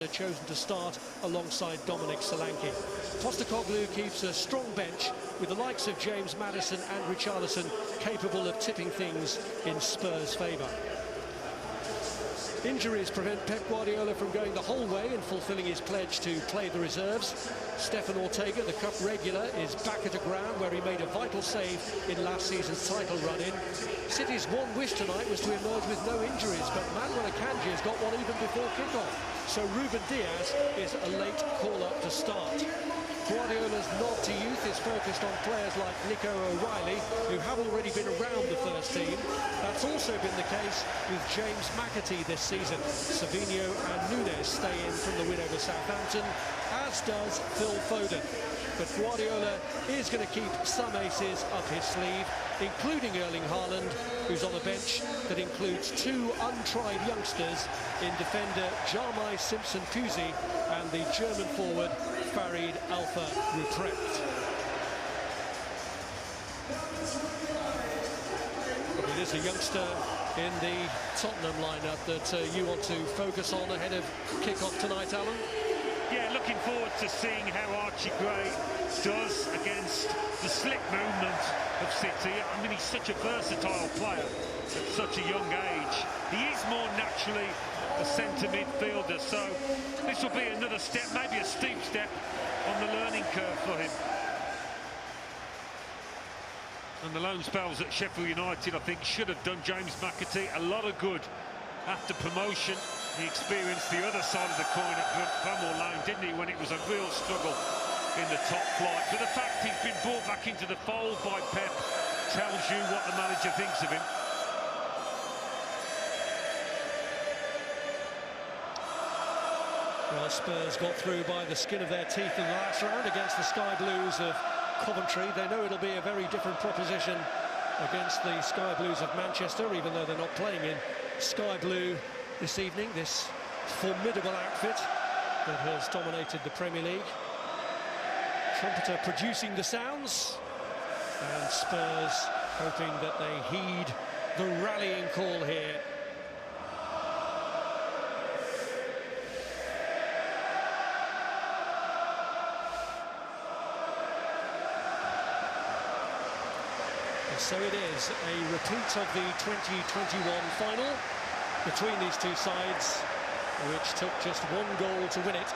chosen to start alongside Dominic Solanke. Postecoglou keeps a strong bench with the likes of James Maddison and Richarlison capable of tipping things in Spurs' favour. Injuries prevent Pep Guardiola from going the whole way and fulfilling his pledge to play the reserves. Stefan Ortega, the Cup regular, is back at a ground where he made a vital save in last season's title run-in. City's one wish tonight was to emerge with no injuries, but Manuel Akanji has got one even before kick-off. So Ruben Diaz is a late call-up to start. Guardiola's nod to youth is focused on players like Nico O'Reilly, who have already been around the first team. That's also been the case with James McAtee this season. Savinho and Nunes stay in from the win over Southampton, as does Phil Foden. But Guardiola is going to keep some aces up his sleeve, including Erling Haaland, who's on a bench that includes two untried youngsters in defender Jarmai Simpson-Puzzi and the German forward Farid Alpha Ruprecht. It is a youngster in the Tottenham lineup that you want to focus on ahead of kick-off tonight, Alan? Yeah, looking forward to seeing how Archie Gray does against the slick movement of City. I mean, he's such a versatile player at such a young age. He is more naturally a centre midfielder, so this will be another step, maybe a steep step on the learning curve for him. And the loan spells at Sheffield United, I think, should have done James McAtee a lot of good. After promotion, he experienced the other side of the coin at Bramall Lane, didn't he, when it was a real struggle in the top flight. But the fact he's been brought back into the fold by Pep tells you what the manager thinks of him. Well, Spurs got through by the skin of their teeth in the last round against the Sky Blues of Coventry. They know it'll be a very different proposition against the Sky Blues of Manchester, even though they're not playing in Sky Blue this evening, this formidable outfit that has dominated the Premier League. Trumpeter producing the sounds, and Spurs hoping that they heed the rallying call here. So it is a repeat of the 2021 final between these two sides, which took just one goal to win it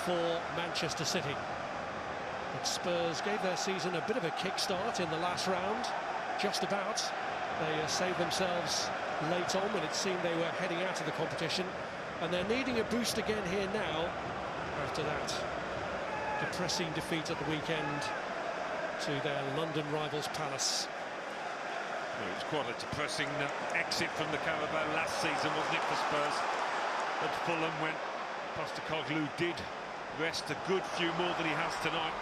for Manchester City. But Spurs gave their season a bit of a kickstart in the last round, just about. They saved themselves late on when it seemed they were heading out of the competition, and they're needing a boost again here now after that depressing defeat at the weekend to their London rivals Palace. Well, it was quite a depressing exit from the Carabao last season, wasn't it, for Spurs at Fulham, when Postecoglou did rest a good few more than he has tonight.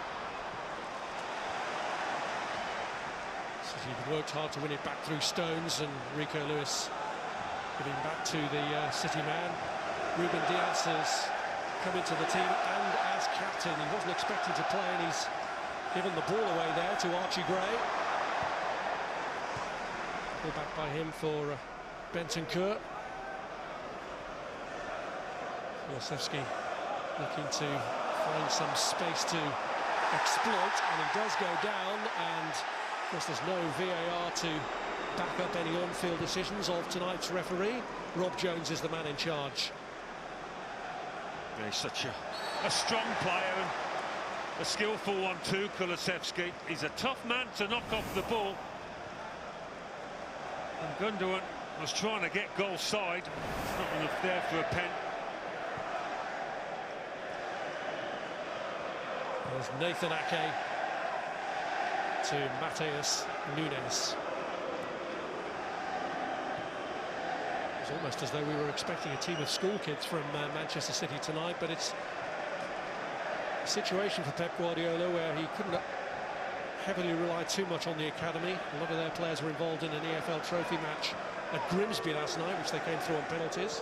City worked hard to win it back through Stones, and Rico Lewis giving back to the City man. Ruben Diaz has come into the team, and as captain, he wasn't expected to play, and he's given the ball away there to Archie Gray. Back by him for Bentancur. Kulusevski looking to find some space to exploit, and he does go down, and of course there's no VAR to back up any on-field decisions of tonight's referee. Rob Jones is the man in charge. Yeah, he's such a strong player, and a skillful one too, Kulusevski. He's a tough man to knock off the ball. And Gundogan was trying to get goal side. Not enough there for a pen. There's Nathan Ake to Mateus Nunes. It's almost as though we were expecting a team of school kids from Manchester City tonight, but it's a situation for Pep Guardiola where he couldn't heavily relied too much on the academy. A lot of their players were involved in an EFL trophy match at Grimsby last night, which they came through on penalties.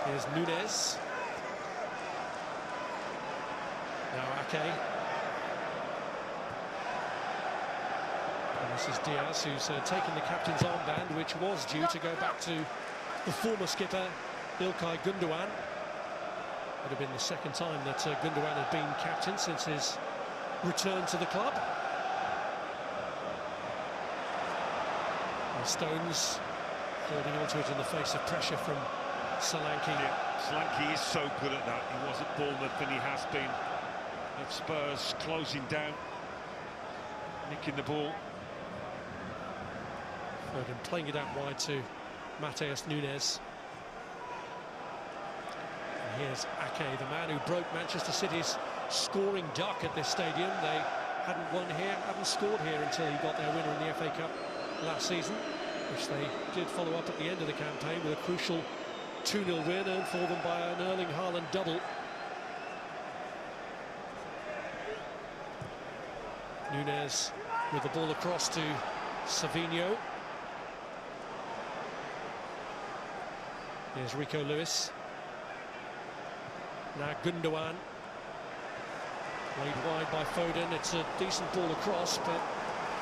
Here's Nunes. Now Ake. And this is Diaz, who's taken the captain's armband, which was due to go back to the former skipper, Ilkay Gundogan. Would have been the second time that Gundogan had been captain since his return to the club. And Stones holding onto it in the face of pressure from Solanke. Yeah, Solanke is so good at that. He was at Bournemouth and he has been at Spurs, closing down, nicking the ball. Foden playing it out wide to Matheus Nunes. And here's Ake, the man who broke Manchester City's scoring duck at this stadium. They hadn't won here, hadn't scored here until he got their winner in the FA Cup last season, which they did follow up at the end of the campaign with a crucial 2-0 win earned for them by an Erling Haaland double. Nunes with the ball across to Savinho. Here's Rico Lewis. Now Gundogan. Laid wide by Foden. It's a decent ball across, but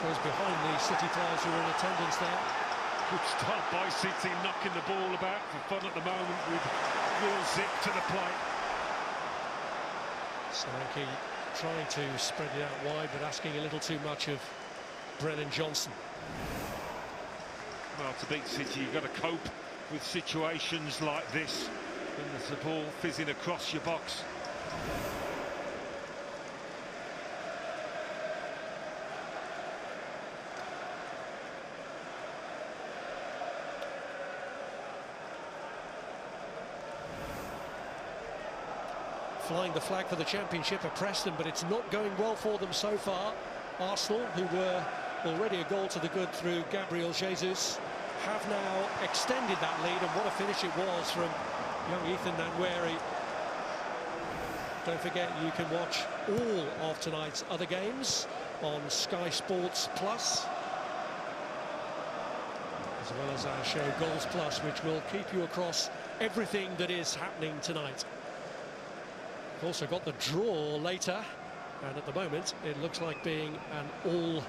goes behind the City players who are in attendance there. Good start by City, knocking the ball about for fun at the moment with real zip to the plate. Solanke trying to spread it out wide, but asking a little too much of Brennan Johnson. Well, to beat City, you've got to cope with situations like this when there's a ball fizzing across your box. Flying the flag for the Championship are Preston, but it's not going well for them so far. Arsenal, who were already a goal to the good through Gabriel Jesus, have now extended that lead, and what a finish it was from young Ethan Nwaneri. Don't forget, you can watch all of tonight's other games on Sky Sports Plus, as well as our show Goals Plus, which will keep you across everything that is happening tonight. We've also got the draw later, and at the moment it looks like being an all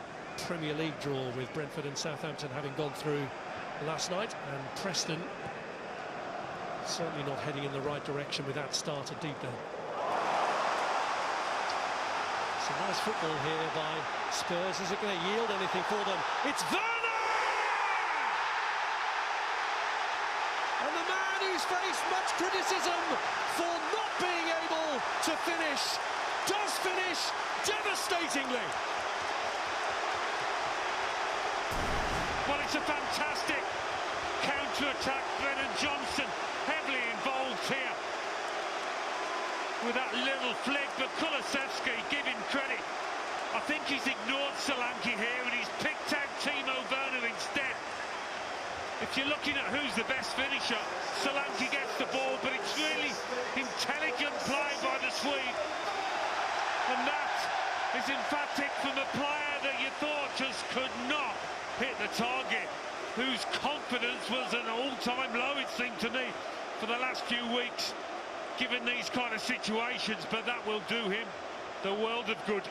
Premier League draw, with Brentford and Southampton having gone through last night, and Preston certainly not heading in the right direction with that start at Deepdale. Some nice football here by Spurs. Is it going to yield anything for them? It's Werner! And the man who's faced much criticism for not being able to finish, does finish devastatingly. Well, it's a fantastic counter-attack. Brennan Johnson heavily involved here with that little flick, but Kulusevski, give him credit. I think he's ignored Solanke here and he's picked out Timo Werner instead. If you're looking at who's the best finisher, Solanke gets the ball, but it's really intelligent play by the Swede. And that is emphatic from a player that you thought just could not hit the target, whose confidence was an all-time low, it seemed to me, for the last few weeks, given these kind of situations, but that will do him the world of good.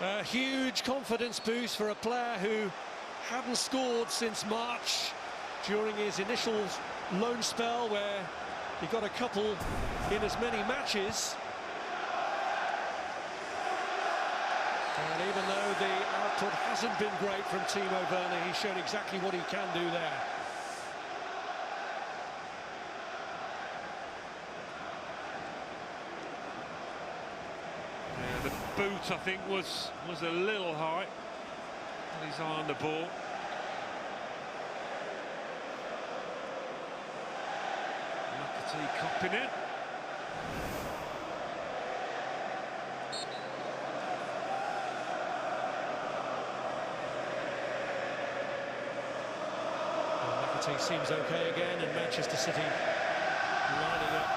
A huge confidence boost for a player who hadn't scored since March, during his initial loan spell where he got a couple in as many matches. And even though the output hasn't been great from Timo Werner, he's shown exactly what he can do there. Yeah, the boot, I think, was a little high. And he's on the ball. McAtee copping it. Seems okay again, and Manchester City lining up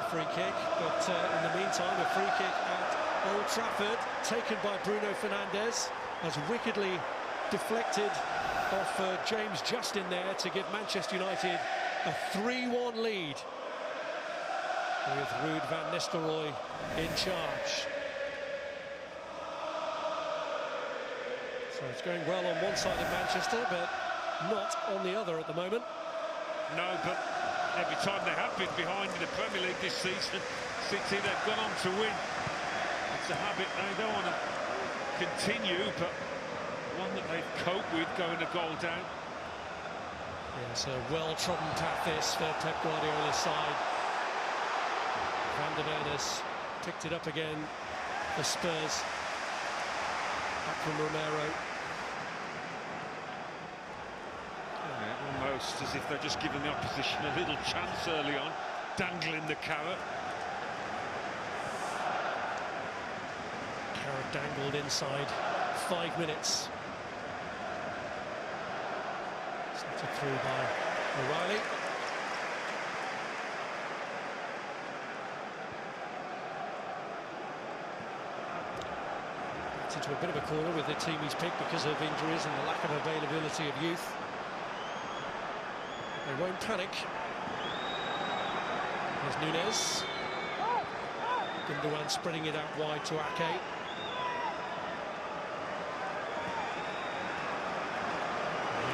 a free kick, but in the meantime a free kick at Old Trafford taken by Bruno Fernandes, has wickedly deflected off James Justin there to give Manchester United a 3-1 lead, with Ruud van Nistelrooy in charge. So it's going well on one side of Manchester, but not on the other at the moment. No, but every time they have been behind in the Premier League this season, City, they've gone on to win. It's a habit they don't want to continue, but one that they've coped with, going a goal down. Yeah, it's a well-trodden path this for Pep Guardiola's side. Van der Ven has picked it up again for Spurs. Back from Romero. Yeah, almost as if they're just giving the opposition a little chance early on, dangling the carrot. Carrot dangled inside 5 minutes. Slapped it through by O'Reilly. It's into a bit of a corner with the team he's picked because of injuries and the lack of availability of youth. They won't panic. There's Nunez. Gundogan spreading it out wide to Ake.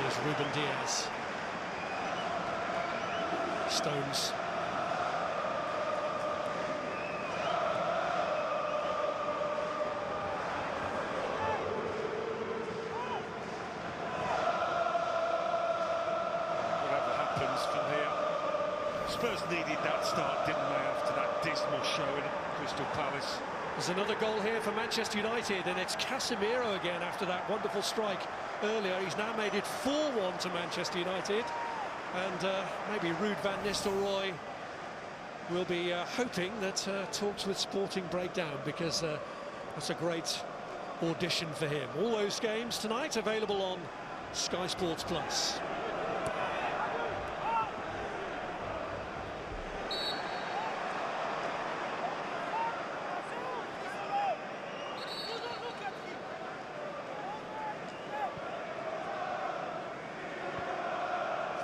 Here's Ruben Diaz. Stones. Whatever happens from here, Spurs needed that start, didn't they, after that dismal showing at Crystal Palace. There's another goal here for Manchester United, and it's Casemiro again after that wonderful strike earlier. He's now made it 4-1 to Manchester United, and maybe Ruud van Nistelrooy will be hoping that talks with Sporting break down, because that's a great audition for him. All those games tonight available on Sky Sports Plus.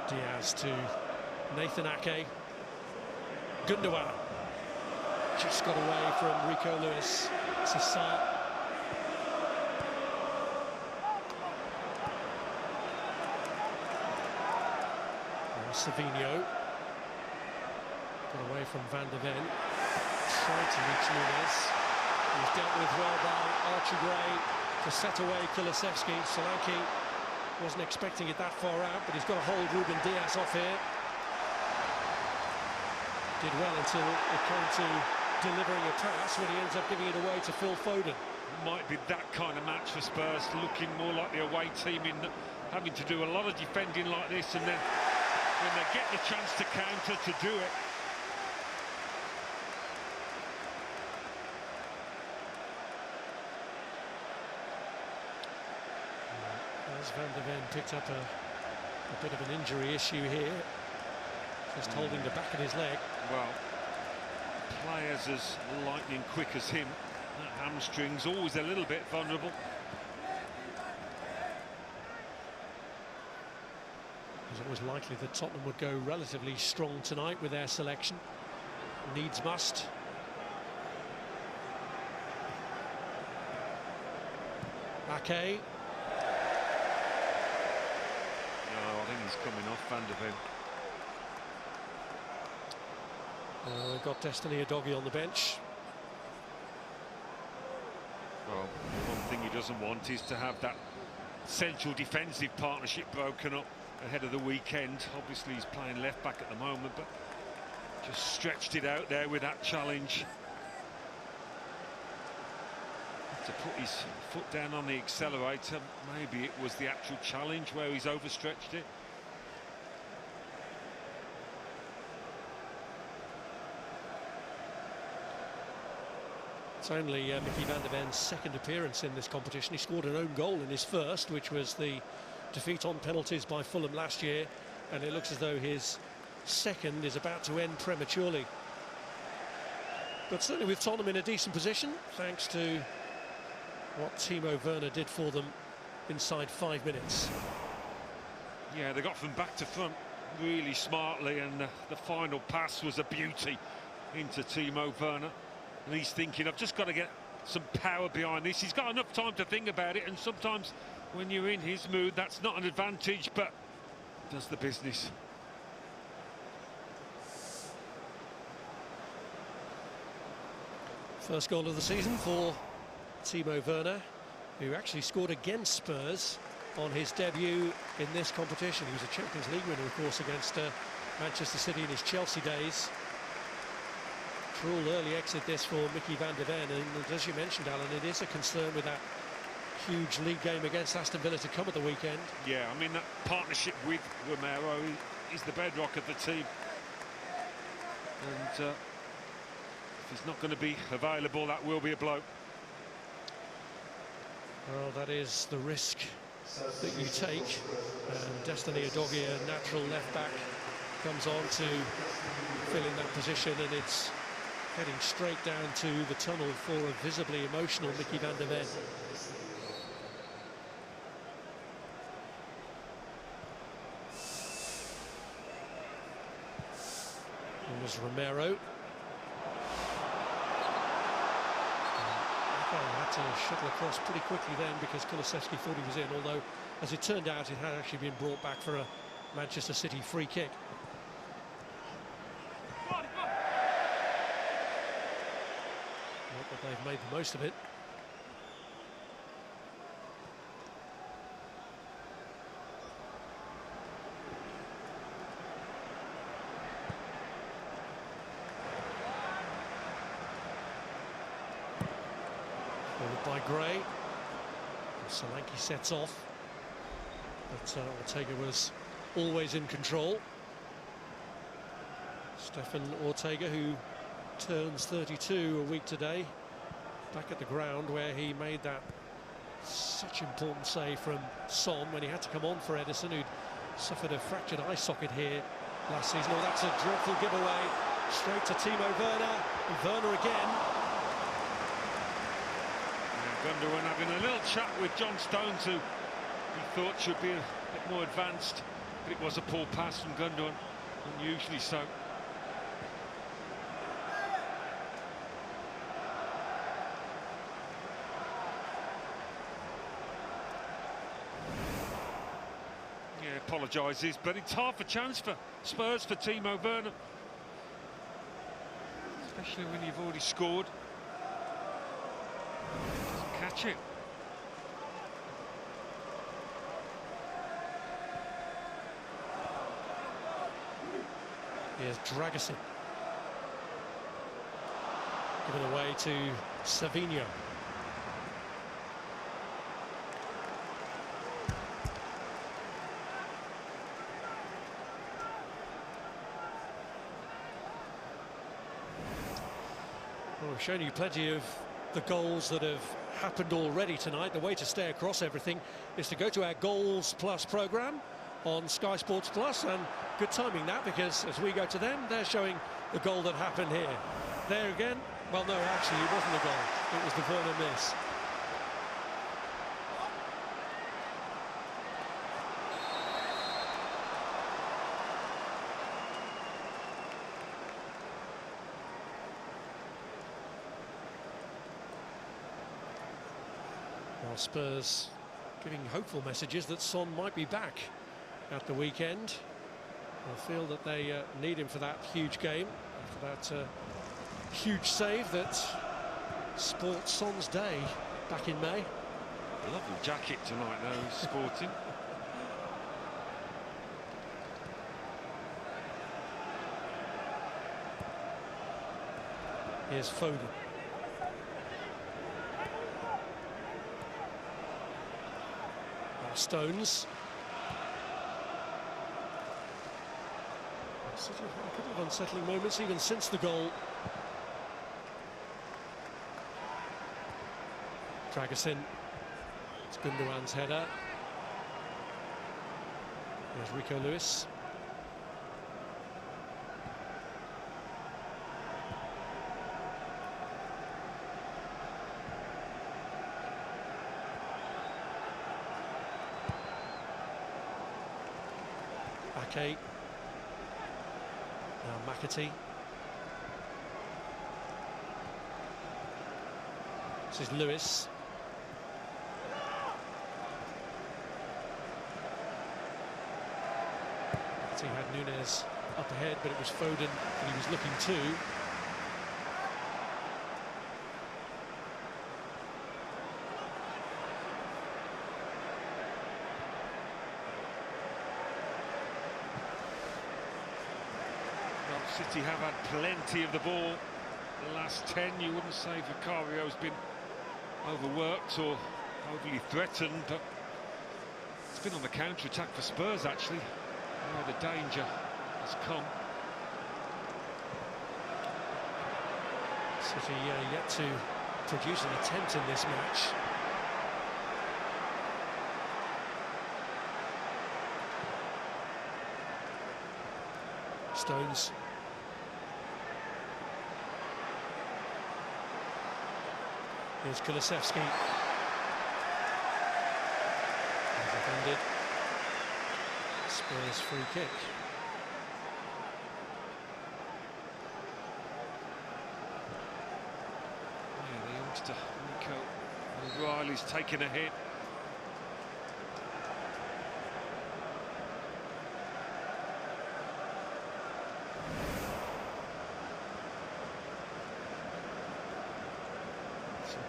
Diaz to Nathan Ake. Gundogan just got away from Rico Lewis. Sassar. Savinho got away from Van der Ven. Tried to reach Nunez. He was dealt with well by Archie Gray to set away Kulusevski. Solanke wasn't expecting it that far out, but he's got to hold Ruben Diaz off here. Did well until it came to delivering a pass, when he ends up giving it away to Phil Foden. Might be that kind of match for Spurs, looking more like the away team, in having to do a lot of defending like this, and then when they get the chance to counter, to do it. As Van der Ven picked up a bit of an injury issue here, just holding the back of his leg. Well, players as lightning quick as him, that hamstring's always a little bit vulnerable. It was always likely that Tottenham would go relatively strong tonight with their selection. Needs must. Ake. No, I think he's coming off Van der Ven. They've got Destiny Udogie on the bench. Well, one thing he doesn't want is to have that central defensive partnership broken up ahead of the weekend. Obviously he's playing left back at the moment, but just stretched it out there with that challenge. To put his foot down on the accelerator, maybe it was the actual challenge where he's overstretched it. It's only Mickey van der Ven's second appearance in this competition. He scored an own goal in his first, which was the defeat on penalties by Fulham last year, and it looks as though his second is about to end prematurely. But certainly with Tottenham in a decent position, thanks to what Timo Werner did for them inside 5 minutes. Yeah, they got from back to front really smartly, and the final pass was a beauty into Timo Werner. And he's thinking, I've just got to get some power behind this. He's got enough time to think about it, and sometimes when you're in his mood, that's not an advantage, but does the business. First goal of the season for Timo Werner, who actually scored against Spurs on his debut in this competition. He was a Champions League winner, of course, against Manchester City in his Chelsea days. Cruel early exit this for Mickey van der Ven, and as you mentioned, Alan, it is a concern with that huge league game against Aston Villa to come at the weekend. Yeah, I mean, that partnership with Romero is the bedrock of the team. And if he's not going to be available, that will be a blow. Well, that is the risk that you take. And Destiny Udogie, a natural left-back, comes on to fill in that position, and it's heading straight down to the tunnel for a visibly emotional Mickey van der Ven. It was Romero. Had to shuttle across pretty quickly then because Kulusevski thought he was in, although as it turned out it had actually been brought back for a Manchester City free kick. Not that they've made the most of it. By Gray, Solanke sets off, but Ortega was always in control. Stefan Ortega, who turns 32 a week today, back at the ground where he made that such important save from Son when he had to come on for Edison, who'd suffered a fractured eye socket here last season. Oh, that's a dreadful giveaway, straight to Timo Werner, and Werner again. Gundogan having a little chat with John Stones, who he thought should be a bit more advanced, but it was a poor pass from Gundogan, unusually so. Yeah, apologises, but it's half a chance for Spurs for Timo Werner, especially when you've already scored. Catch it. Here's Dragusin. Given away to Savinho. Well, we've shown you plenty of the goals that have happened already tonight. The way to stay across everything is to go to our Goals Plus programme on Sky Sports Plus, and good timing that, because as we go to them, they're showing the goal that happened here. There again, well, no, actually it wasn't a goal, it was the Werner miss. Well, Spurs giving hopeful messages that Son might be back at the weekend. I feel that they need him for that huge game, after that huge save that sports Son's day back in May. Lovely jacket tonight, though, he's sporting. Here's Foden. Stones. City have had a couple of unsettling moments even since the goal. Dragusin. It's Gundogan's header. There's Rico Lewis. Ake. Now McAtee. This is Lewis. He had Nunes up ahead, but it was Foden that he was looking to. City have had plenty of the ball. The last 10, you wouldn't say Vicario's been overworked or overly threatened, but it's been on the counter-attack for Spurs, actually, where the danger has come. City yet to produce an attempt in this match. Stones. Here's Kulusevski. Defended. Spurs free kick. Yeah, the youngster Nico O'Reilly's taking a hit.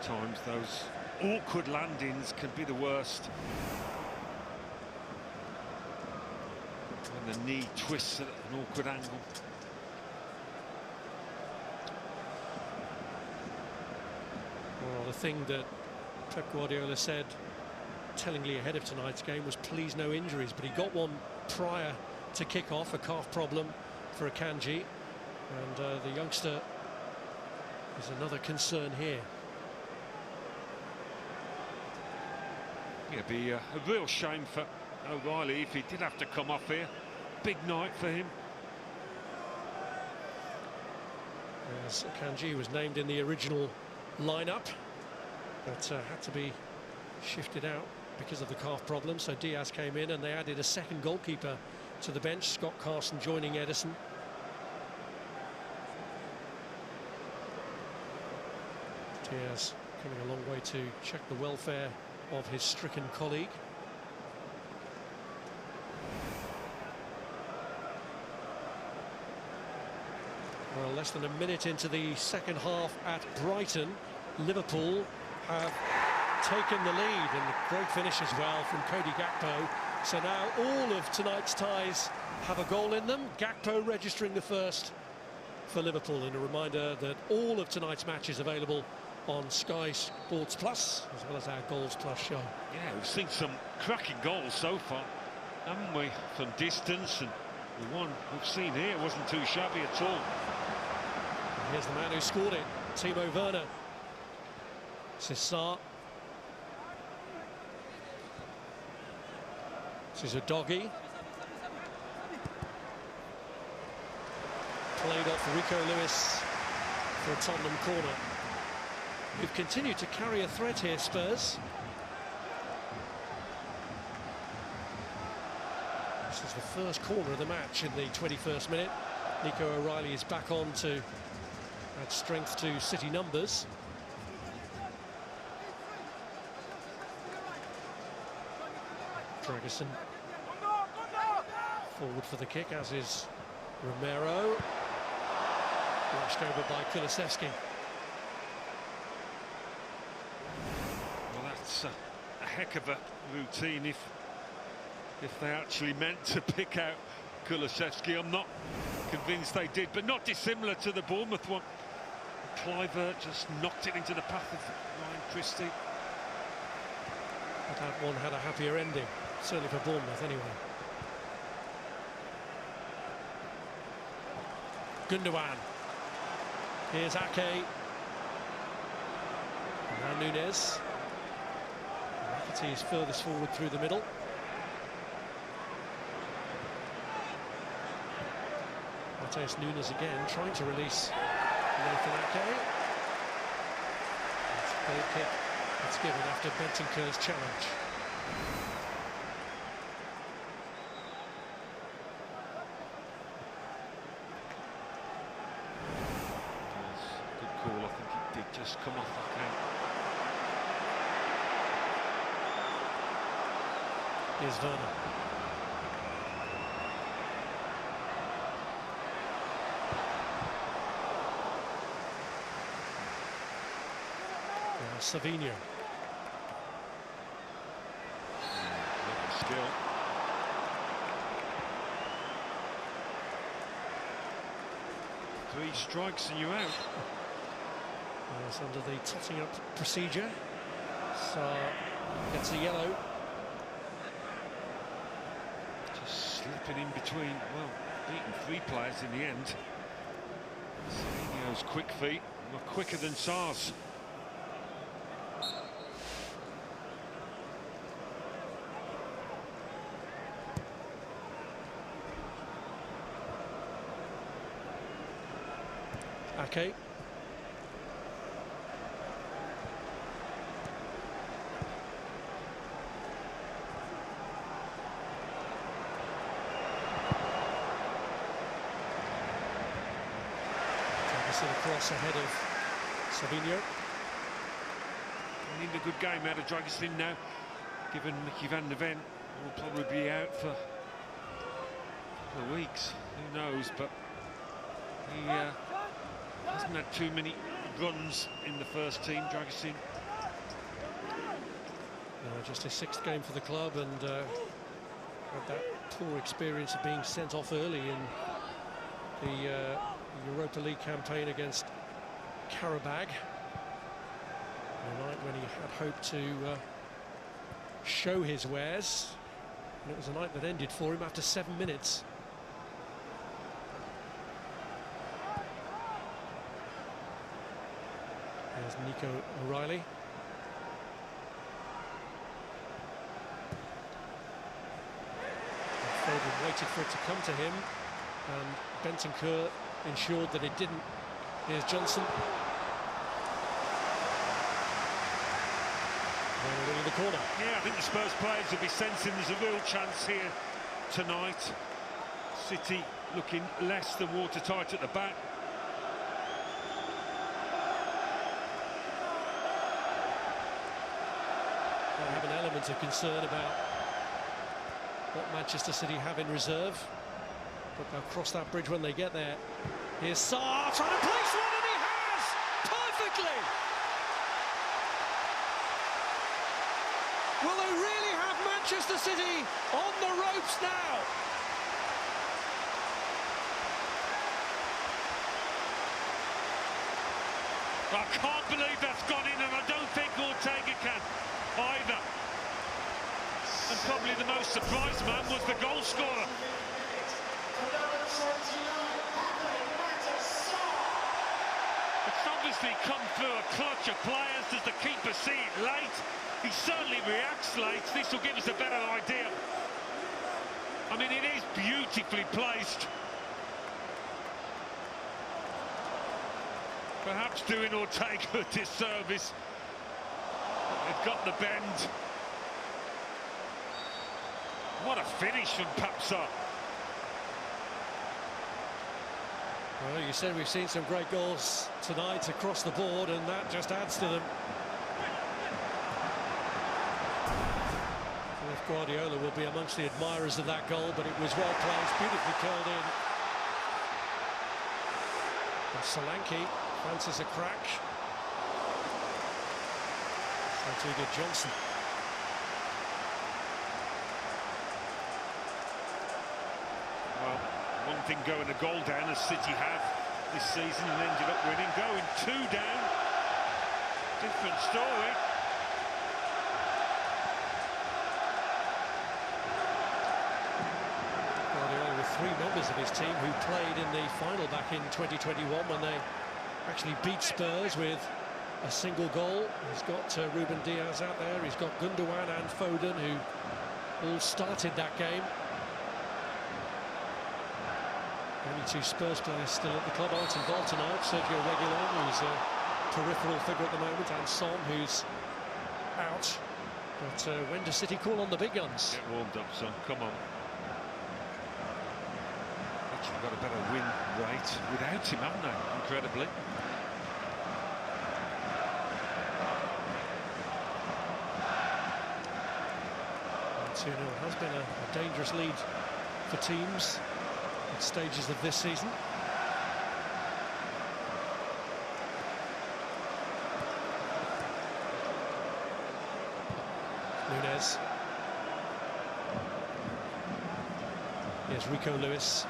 Sometimes those awkward landings can be the worst. When the knee twists at an awkward angle. Well, the thing that Pep Guardiola said tellingly ahead of tonight's game was please no injuries, but he got one prior to kick-off, a calf problem for Akanji, and the youngster is another concern here. It'd be a real shame for O'Reilly if he did have to come off here. Big night for him. As Akanji was named in the original lineup, but had to be shifted out because of the calf problem. So Diaz came in, and they added a second goalkeeper to the bench, Scott Carson joining Ederson. Diaz coming a long way to check the welfare of his stricken colleague. Well, less than a minute into the second half at Brighton, Liverpool have taken the lead, and a great finish as well from Cody Gakpo. So now all of tonight's ties have a goal in them. Gakpo registering the first for Liverpool, and a reminder that all of tonight's match is available on Sky Sports Plus, as well as our Goals Plus show. Yeah, we've seen some cracking goals so far, haven't we? From distance, and the one we've seen here wasn't too shabby at all. And here's the man who scored it, Timo Werner. This is Sarr. This is a doggy. Played off Rico Lewis for a Tottenham corner. We've continued to carry a threat here, Spurs. This is the first corner of the match in the 21st minute. Nico O'Reilly is back on to add strength to City numbers. Dragerson forward for the kick, as is Romero. Lashed over by Kulusevski. That's a heck of a routine if they actually meant to pick out Kulusevski. I'm not convinced they did, but not dissimilar to the Bournemouth one. Kluivert just knocked it into the path of Ryan Christie. But that one had a happier ending, certainly for Bournemouth anyway. Gundogan. Here's Ake. And now Nunes. He is furthest forward through the middle. Matheus Nunes again trying to release Nathan Ake. It's a goal kick that's given after Bentancur's challenge. Good call. I think it did just come off Ake. Here's Werner. Savinho. Skill. Three strikes and you're out. It's under the totting up procedure. So gets a yellow. Just slipping in between, well, beating three players in the end. Savinho's quick feet were quicker than Sar's. Okay. Across ahead of Savinho. We need a good game out of Dragostin now, given Mickey van der Ven will probably be out for a couple of weeks. Who knows, but he hasn't had too many runs in the first team, Dragostin. Just his 6th game for the club, and had that poor experience of being sent off early in the Europa League campaign against Carabao, a night when he had hoped to show his wares, and it was a night that ended for him after 7 minutes. There's Nico O'Reilly. Foden waited for it to come to him, and Bentancur ensured that it didn't. Here's Johnson. In the corner. Yeah, I think the Spurs players will be sensing there's a real chance here tonight. City looking less than watertight at the back. I have an element of concern about what Manchester City have in reserve, but they'll cross that bridge when they get there. Here's Sarr trying to place one, and he has! Perfectly! Will they really have Manchester City on the ropes now? I can't believe that's gone in, and I don't think Ortega can either. And probably the most surprised man was the goal scorer. It's obviously come through a clutch of players. Does the keeper see it late? He certainly reacts late. This will give us a better idea. I mean, it is beautifully placed. Perhaps doing Ortega a disservice. They've got the bend. What a finish from Papsa. Well, you said we've seen some great goals tonight across the board, and that just adds to them. If Guardiola will be amongst the admirers of that goal, but it was well placed, beautifully curled in. And Solanke fancies a crack. Santiago Johnson. Well, one thing going a goal down, as City have this season and ended up winning. Going 2 down, different story. Guardiola with 3 members of his team who played in the final back in 2021 when they actually beat Spurs with a single goal. He's got Ruben Diaz out there, he's got Gundogan and Foden, who all started that game. Only 2 Spurs players still at the club aren't involved tonight. Sergio Reguilon, who's a peripheral figure at the moment, and Son, who's out. But when does City call on the big guns? Get warmed up, Son, come on. Actually got a better win rate without him, haven't they? Incredibly. 2-0 has been a dangerous lead for teams at stages of this season. Nunez. Here's Rico Lewis.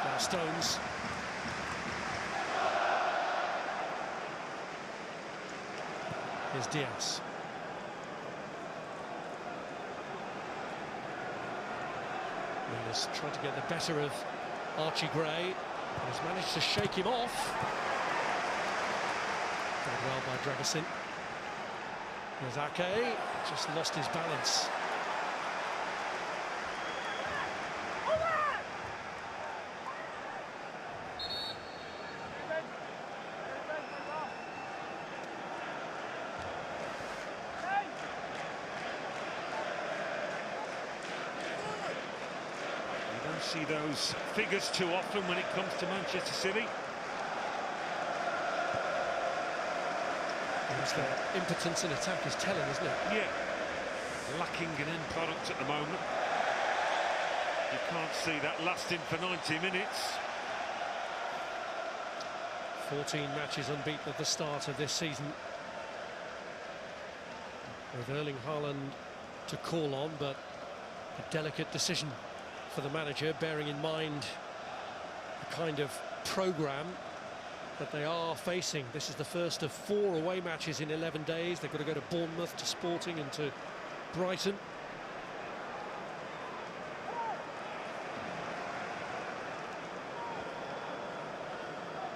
Now Stones. Here's Diaz. Nunez trying to get the better of Archie Gray, and has managed to shake him off. Done well by Dragusin. There's Ake, just lost his balance. See those figures too often when it comes to Manchester City. Their impotence in attack is telling, isn't it? Yeah, lacking an end product at the moment. You can't see that lasting for 90 minutes. 14 matches unbeaten at the start of this season, with Erling Haaland to call on, but a delicate decision for the manager, bearing in mind the kind of programme that they are facing. This is the first of 4 away matches in 11 days. They've got to go to Bournemouth, to Sporting and to Brighton.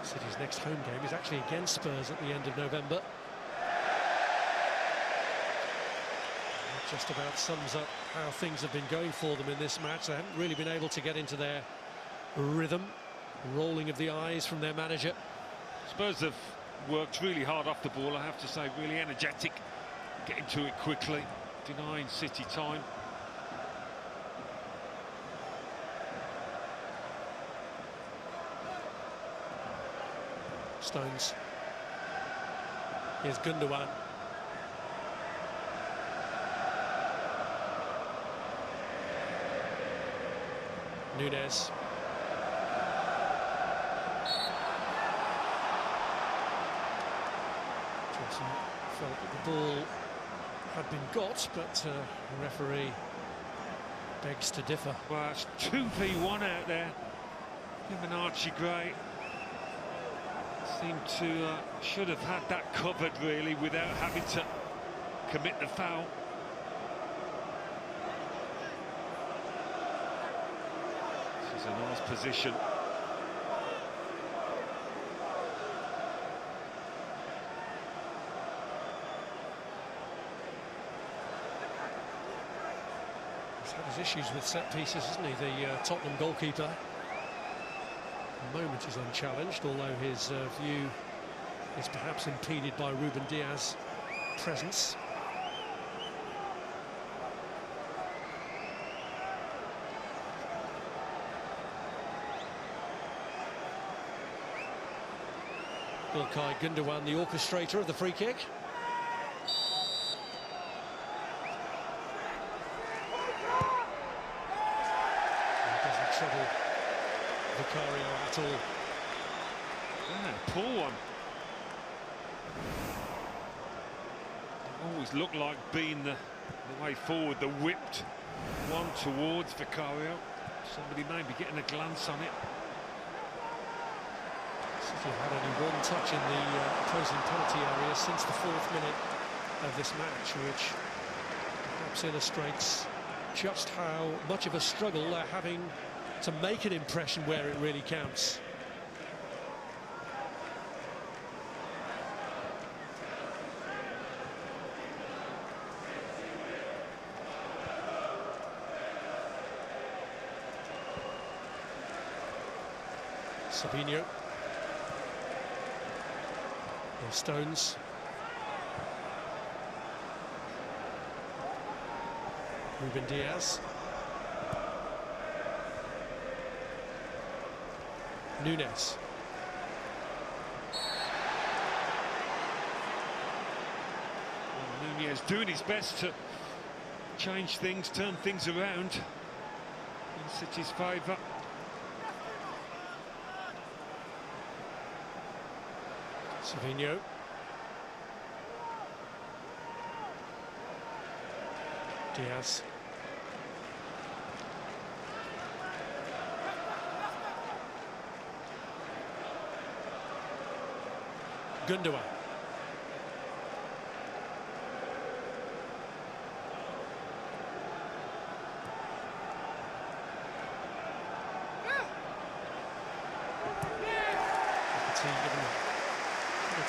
City's next home game is actually against Spurs at the end of November. Just about sums up how things have been going for them in this match. They haven't really been able to get into their rhythm. Rolling of the eyes from their manager. Spurs have worked really hard off the ball, I have to say, really energetic, getting to it quickly, denying City time. Stones. Here's Gundogan. Nunez. Johnson felt that the ball had been got, but the referee begs to differ. Well, it's 2v1 out there. Him and Archie Gray seemed to should have had that covered really without having to commit the foul. This is a nice position. He's had his issues with set pieces, hasn't he, the Tottenham goalkeeper? The moment is unchallenged, although his view is perhaps impeded by Ruben Diaz's presence. Ilkay Gundogan, the orchestrator of the free kick. He doesn't trouble Vicario at all. Yeah, poor one. It always looked like being the way forward, the whipped one towards Vicario. Somebody maybe getting a glance on it. City have had only one touch in the opposing penalty area since the 4th minute of this match, which perhaps illustrates just how much of a struggle they're having to make an impression where it really counts. Sabinho. There's Stones. Ruben Diaz. Nunez. Well, Nunez doing his best to change things, turn things around in City's favour. Savinho. Diaz. Gundogan.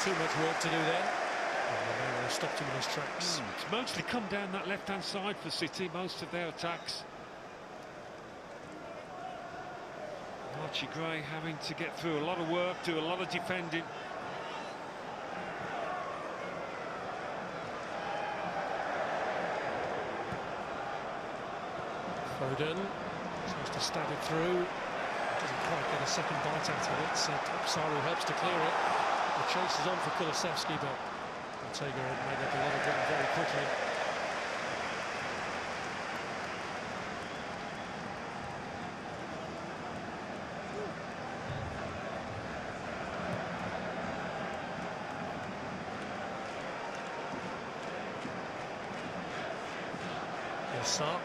Too much work to do there. And they stopped him in his tracks. It's mostly come down that left-hand side for City, most of their attacks. Archie Gray having to get through a lot of work, do a lot of defending. Foden tries to stab it through. Doesn't quite get a second bite out of it. So Saru helps to clear it. The chase is on for Kulusevski, but Ortega had made up a lot of ground very quickly. Here's Sarr.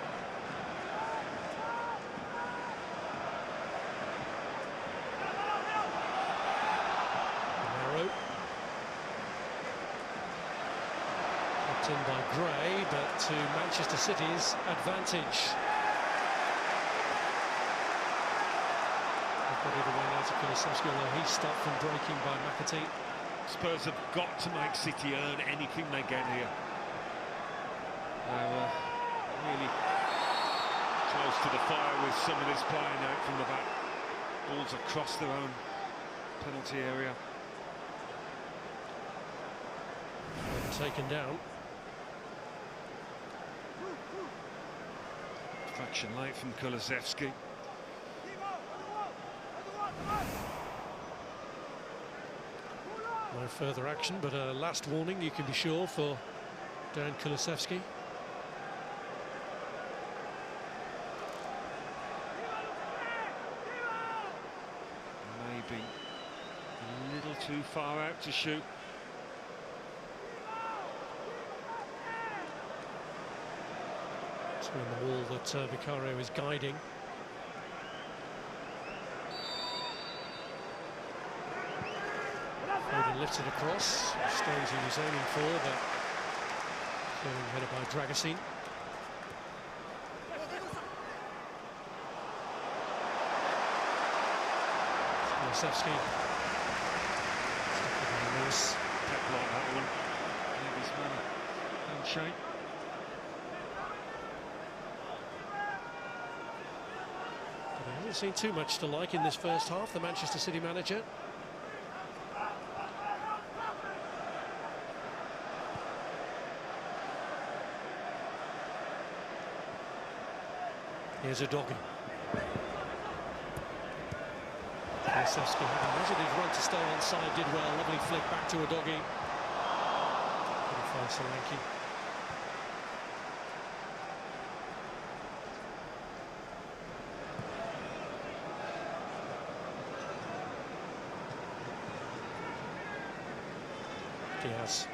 In by Gray, but to Manchester City's advantage. They've got it away now to Kulusevski, although he's stopped from breaking by McAtee. Spurs have got to make City earn anything they get here. They're really close to the fire with some of this playing out from the back. Balls across their own penalty area. Taken down. Fraction late from Kulusevski. No further action, but a last warning, you can be sure, for Dan Kulusevski. Maybe a little too far out to shoot. In the wall that Vicario is guiding. Foden lifts it across, stays he was aiming for, but clearing headed by Dragusin. Kulusevski. Pep like that one. Gave his man a handshake. He hasn't seen too much to like in this first half, the Manchester City manager. Here's a doggy. Kulusevski having measured his run to stay onside, did well. Lovely flick back to a doggy. Couldn't find Solanke. Diaz.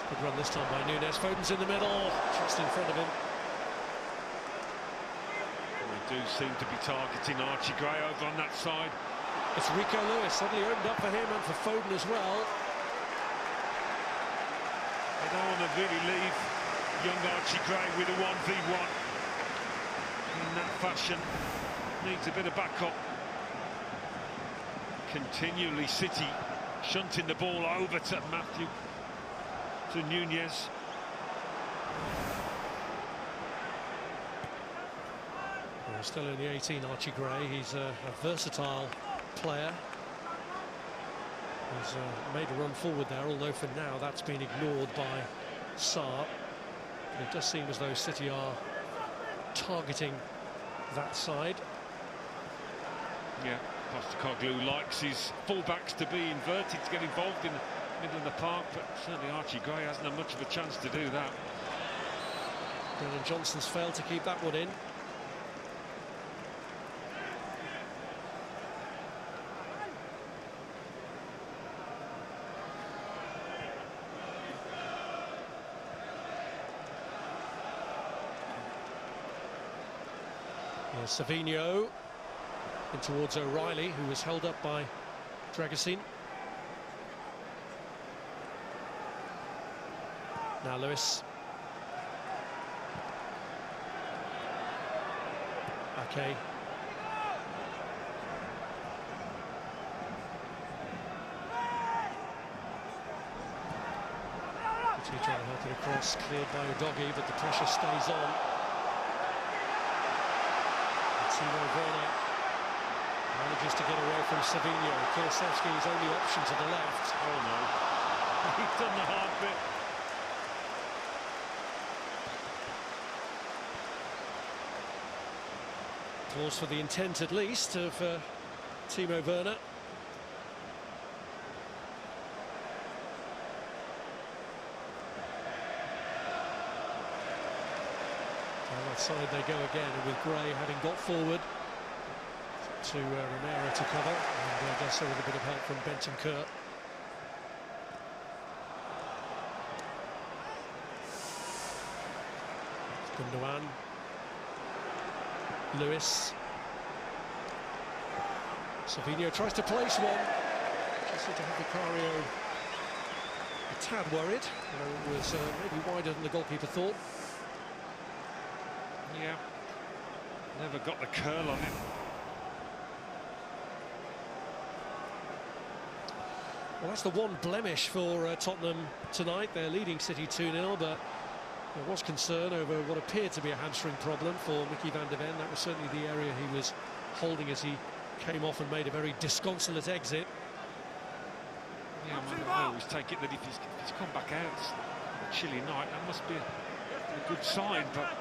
Good run this time by Nunes. Foden's in the middle, just in front of him. They do seem to be targeting Archie Gray over on that side. It's Rico Lewis, suddenly opened up for him and for Foden as well. They don't want to really leave young Archie Gray with a 1v1 in that fashion. Needs a bit of backup. Continually City shunting the ball over to Nunes. Well, still only 18, Archie Gray. He's a versatile player. He's made a run forward there, although for now that's been ignored by Sarr. It does seem as though City are targeting that side. Yeah, Postecoglou likes his fullbacks to be inverted, to get involved in the middle of the park, but certainly Archie Gray hasn't had much of a chance to do that. Brennan Johnson's failed to keep that one in. Here's Savinho in towards O'Reilly, who was held up by Dragusin. Now Lewis. Okay. Trying to help it across, cleared by Udogie, but the pressure stays on. Timo Werner manages to get away from Savinho. Kulusevski's only option to the left. Oh no, he's done the hard bit. Applause for the intent, at least, of Timo Werner. Outside they go again, and with Gray having got forward to Romero to cover, and does so with a bit of help from Bentancur. Gundogan. Lewis. Savinho tries to place one. Just seemed to have Vicario a tad worried. It was maybe wider than the goalkeeper thought. Yeah, never got the curl on it. Well, that's the one blemish for Tottenham tonight. They're leading City 2-0, but there was concern over what appeared to be a hamstring problem for Mickey van der Ven. That was certainly the area he was holding as he came off and made a very disconsolate exit. Yeah, I always take it that if he's come back out, it's a chilly night, that must be a good sign, but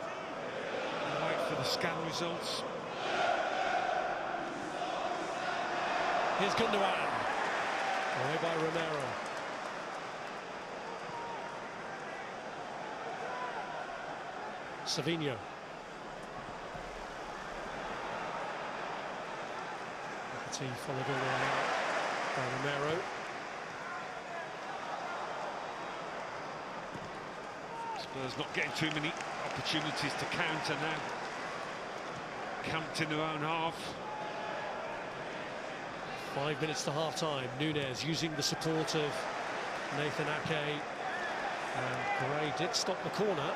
I'll wait for the scan results. Here's Gundogan, away by Romero. Savinho. He followed all the way out by Romero. Spurs not getting too many opportunities to counter now. Camped in their own half. 5 minutes to half-time. Núñez using the support of Nathan Ake. And Gray did stop the corner.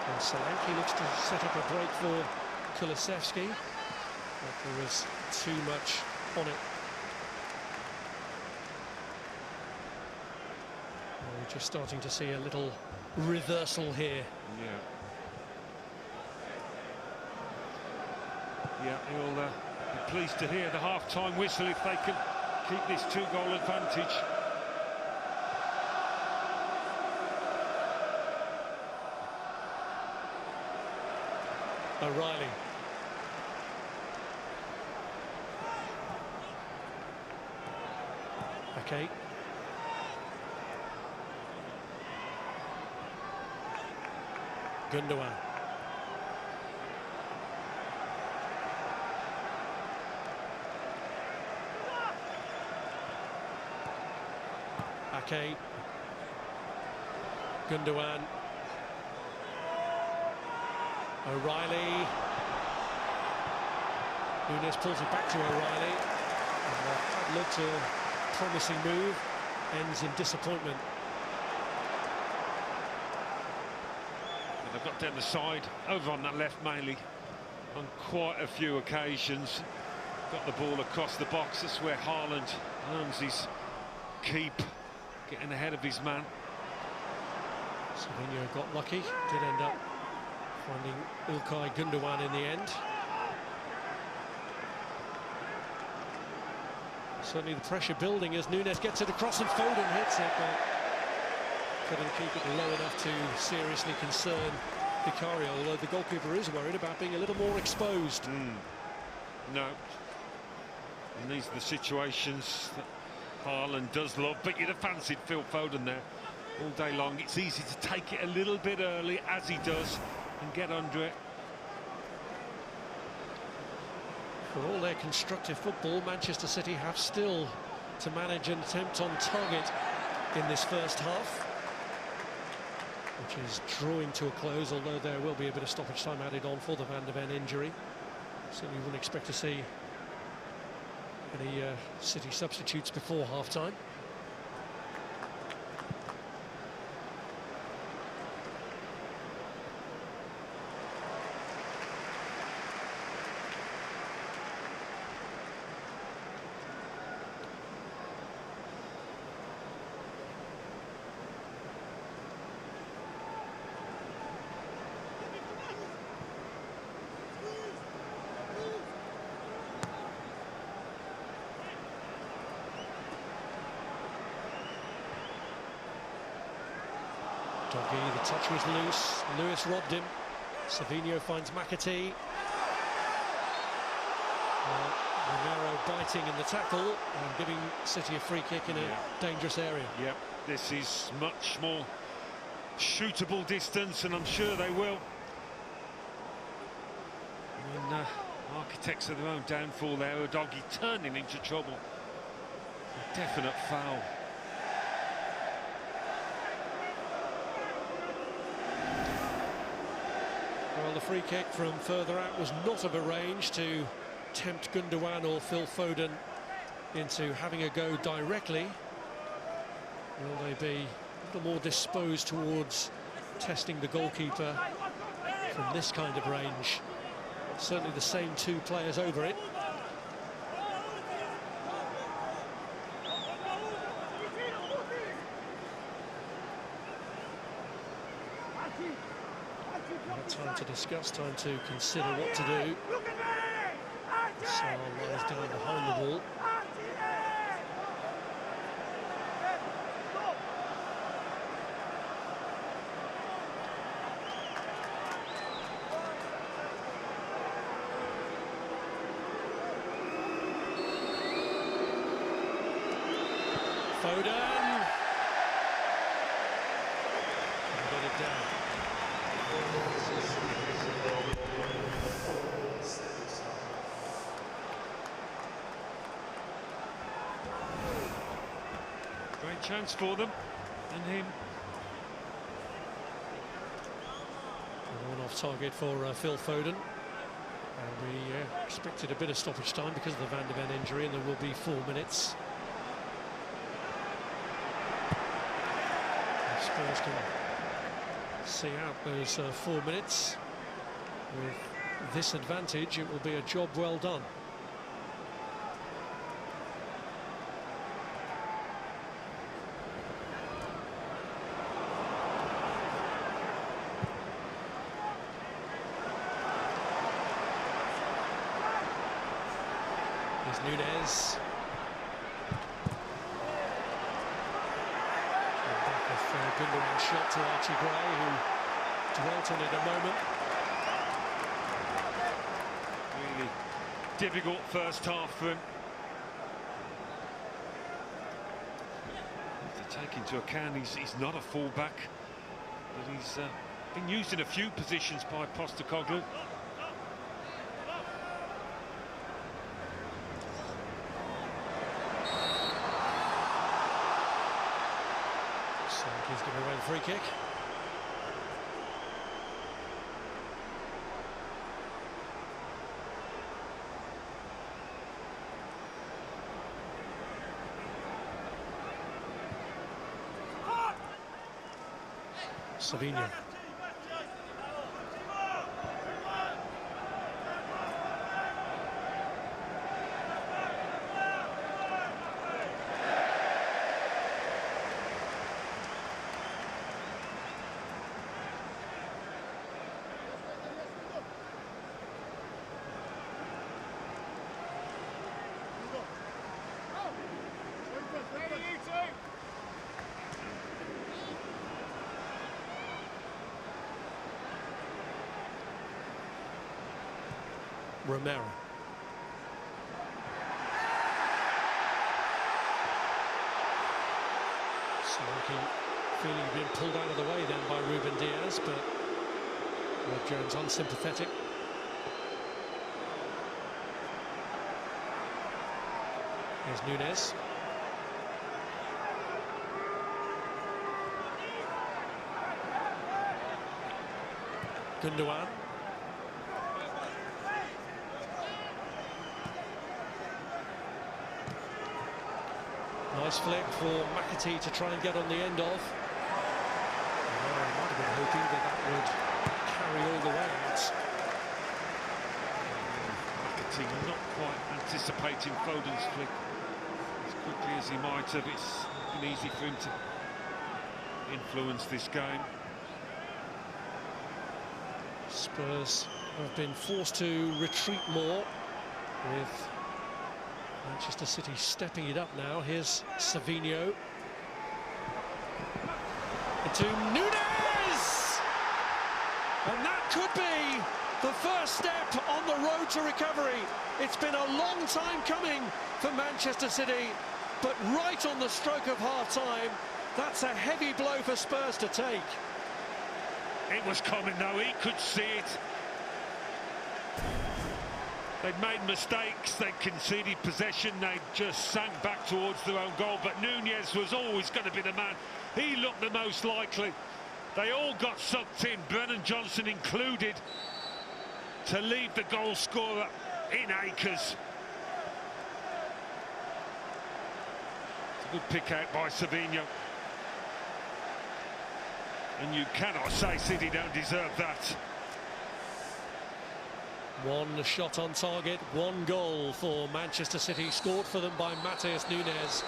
And Solanke looks to set up a break for Kulusevski. But there was too much on it. We're just starting to see a little reversal here. Yeah, you'll be pleased to hear the half-time whistle if they can keep this two-goal advantage. O'Reilly. Okay. Gundogan. Ake. Gundogan. O'Reilly. Núñez pulls it back to O'Reilly. That looked a promising move, ends in disappointment. And they've got down the side, over on that left mainly, on quite a few occasions. Got the ball across the box, that's where Haaland earns his keep, getting ahead of his man. Savinho got lucky, did end up finding Ilkay Gundogan in the end. Certainly the pressure building as Núñez gets it across and Foden hits it, but couldn't keep it low enough to seriously concern Vicario, although the goalkeeper is worried about being a little more exposed. No. And these are the situations that Haaland does love, but you'd have fancied Phil Foden there. all day long. It's easy to take it a little bit early, as he does, and get under it. For all their constructive football, Manchester City have still to manage an attempt on target in this first half, which is drawing to a close, although there will be a bit of stoppage time added on for the Van de Ven injury. Certainly wouldn't expect to see any City substitutes before half-time. Doggy, the touch was loose. Lewis robbed him. Savinho finds McAtee. Romero biting in the tackle and giving City a free kick in a dangerous area. Yep, this is much more shootable distance, and I'm sure they will. I mean, architects of their own downfall there. Doggy turning into trouble. A definite foul. Well, the free kick from further out was not of a range to tempt Gundogan or Phil Foden into having a go directly. Will they be a little more disposed towards testing the goalkeeper from this kind of range? Certainly the same two players over it. Time to discuss, time to consider what to do. Saul lies down behind the wall. Foden. Got it down. Great chance for them and him. One off target for Phil Foden. And we expected a bit of stoppage time because of the Van de Ven injury, and there will be 4 minutes. If Spurs can see out those 4 minutes with this advantage, it will be a job well done. Here's Nunez. Gundogan's shot to Archie Gray, who dwelt on it a moment. Really difficult first half for him. To take into account he's not a full-back, but he's been used in a few positions by Postecoglou. He's giving away the free kick. Savinho. Romero. So looking Feeling he'd been pulled out of the way then by Ruben Diaz, but Rob Jones unsympathetic. Here's Nunez. Gundogan. Nice flick for McAtee to try and get on the end of. Well, I might have been hoping that would carry all the way out. McAtee not quite anticipating Foden's flick as quickly as he might have. It's been easy for him to influence this game. Spurs have been forced to retreat more, with Manchester City stepping it up now. Here's Savinho. Into Nunez! And that could be the first step on the road to recovery. It's been a long time coming for Manchester City, but right on the stroke of half-time, that's a heavy blow for Spurs to take. It was coming though, he could see it. They'd made mistakes, they'd conceded possession, they just sank back towards their own goal, but Nunez was always going to be the man. He looked the most likely. They all got sucked in, Brennan Johnson included, to leave the goal scorer in acres. It's a good pick out by Savinho. And you cannot say City don't deserve that. One shot on target, one goal for Manchester City, scored for them by Matheus Nunes.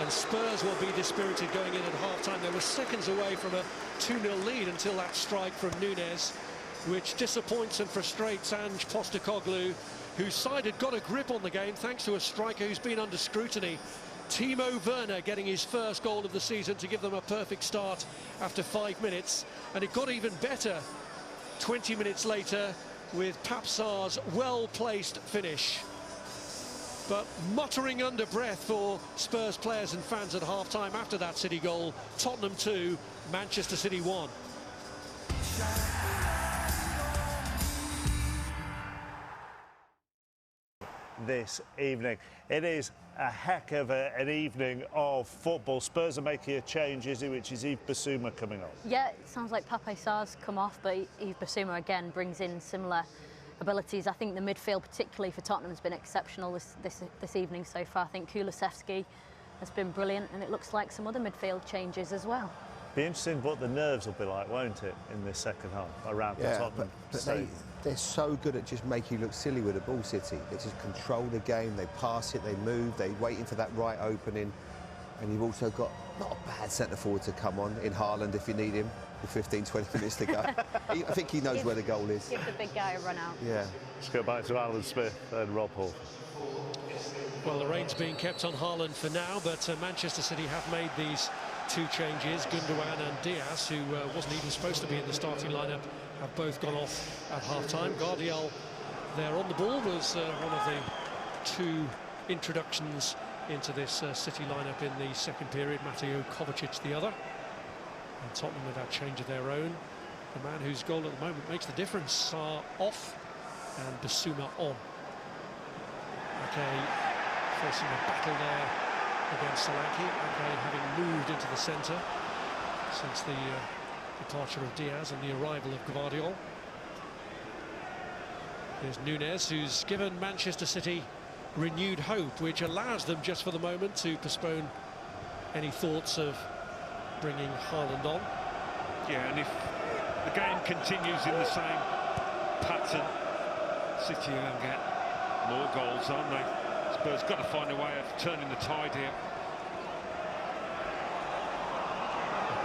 And Spurs will be dispirited going in at half-time. They were seconds away from a 2-0 lead until that strike from Nunes, which disappoints and frustrates Ange Postecoglou, whose side had got a grip on the game thanks to a striker who's been under scrutiny. Timo Werner getting his first goal of the season to give them a perfect start after 5 minutes. And it got even better 20 minutes later with Pape Sarr's well-placed finish. But muttering under breath for Spurs players and fans at half-time after that City goal. Tottenham 2, Manchester City 1. This evening, it is a heck of an evening of football. Spurs are making a change, which is Yves Bissouma coming on. Yeah, it sounds like Pape Sarr's come off, but Yves Bissouma again brings in similar abilities. I think the midfield, particularly for Tottenham, has been exceptional this evening so far. I think Kulusevski has been brilliant, and it looks like some other midfield changes as well. Be interesting what the nerves will be like, won't it, in this second half around the Tottenham stadium. They're so good at just making you look silly with the ball, City. They just control the game, they pass it, they move, they're waiting for that right opening. And you've also got not a bad centre-forward to come on in Haaland if you need him with 15, 20 minutes to go. I think he knows where the goal is. Give the big guy a run out. Yeah. Let's go back to Alan Smith and Rob Hall. Well, the rain's being kept on Haaland for now, but Manchester City have made these two changes. Gundogan and Diaz, who wasn't even supposed to be in the starting lineup, have both gone off at half-time. Guardiola there on the ball was one of the two introductions into this City lineup in the second period. Mateo Kovacic the other. And Tottenham with that change of their own. The man whose goal at the moment makes the difference are off and Bissouma on. Okay, facing a battle there against Solanke. Okay, having moved into the centre since the departure of Diaz and the arrival of Gvardiol. Here's Nunez, who's given Manchester City renewed hope, which allows them just for the moment to postpone any thoughts of bringing Haaland on. Yeah, and if the game continues in the same pattern, City are going to get more goals, aren't they? Spurs got to find a way of turning the tide here.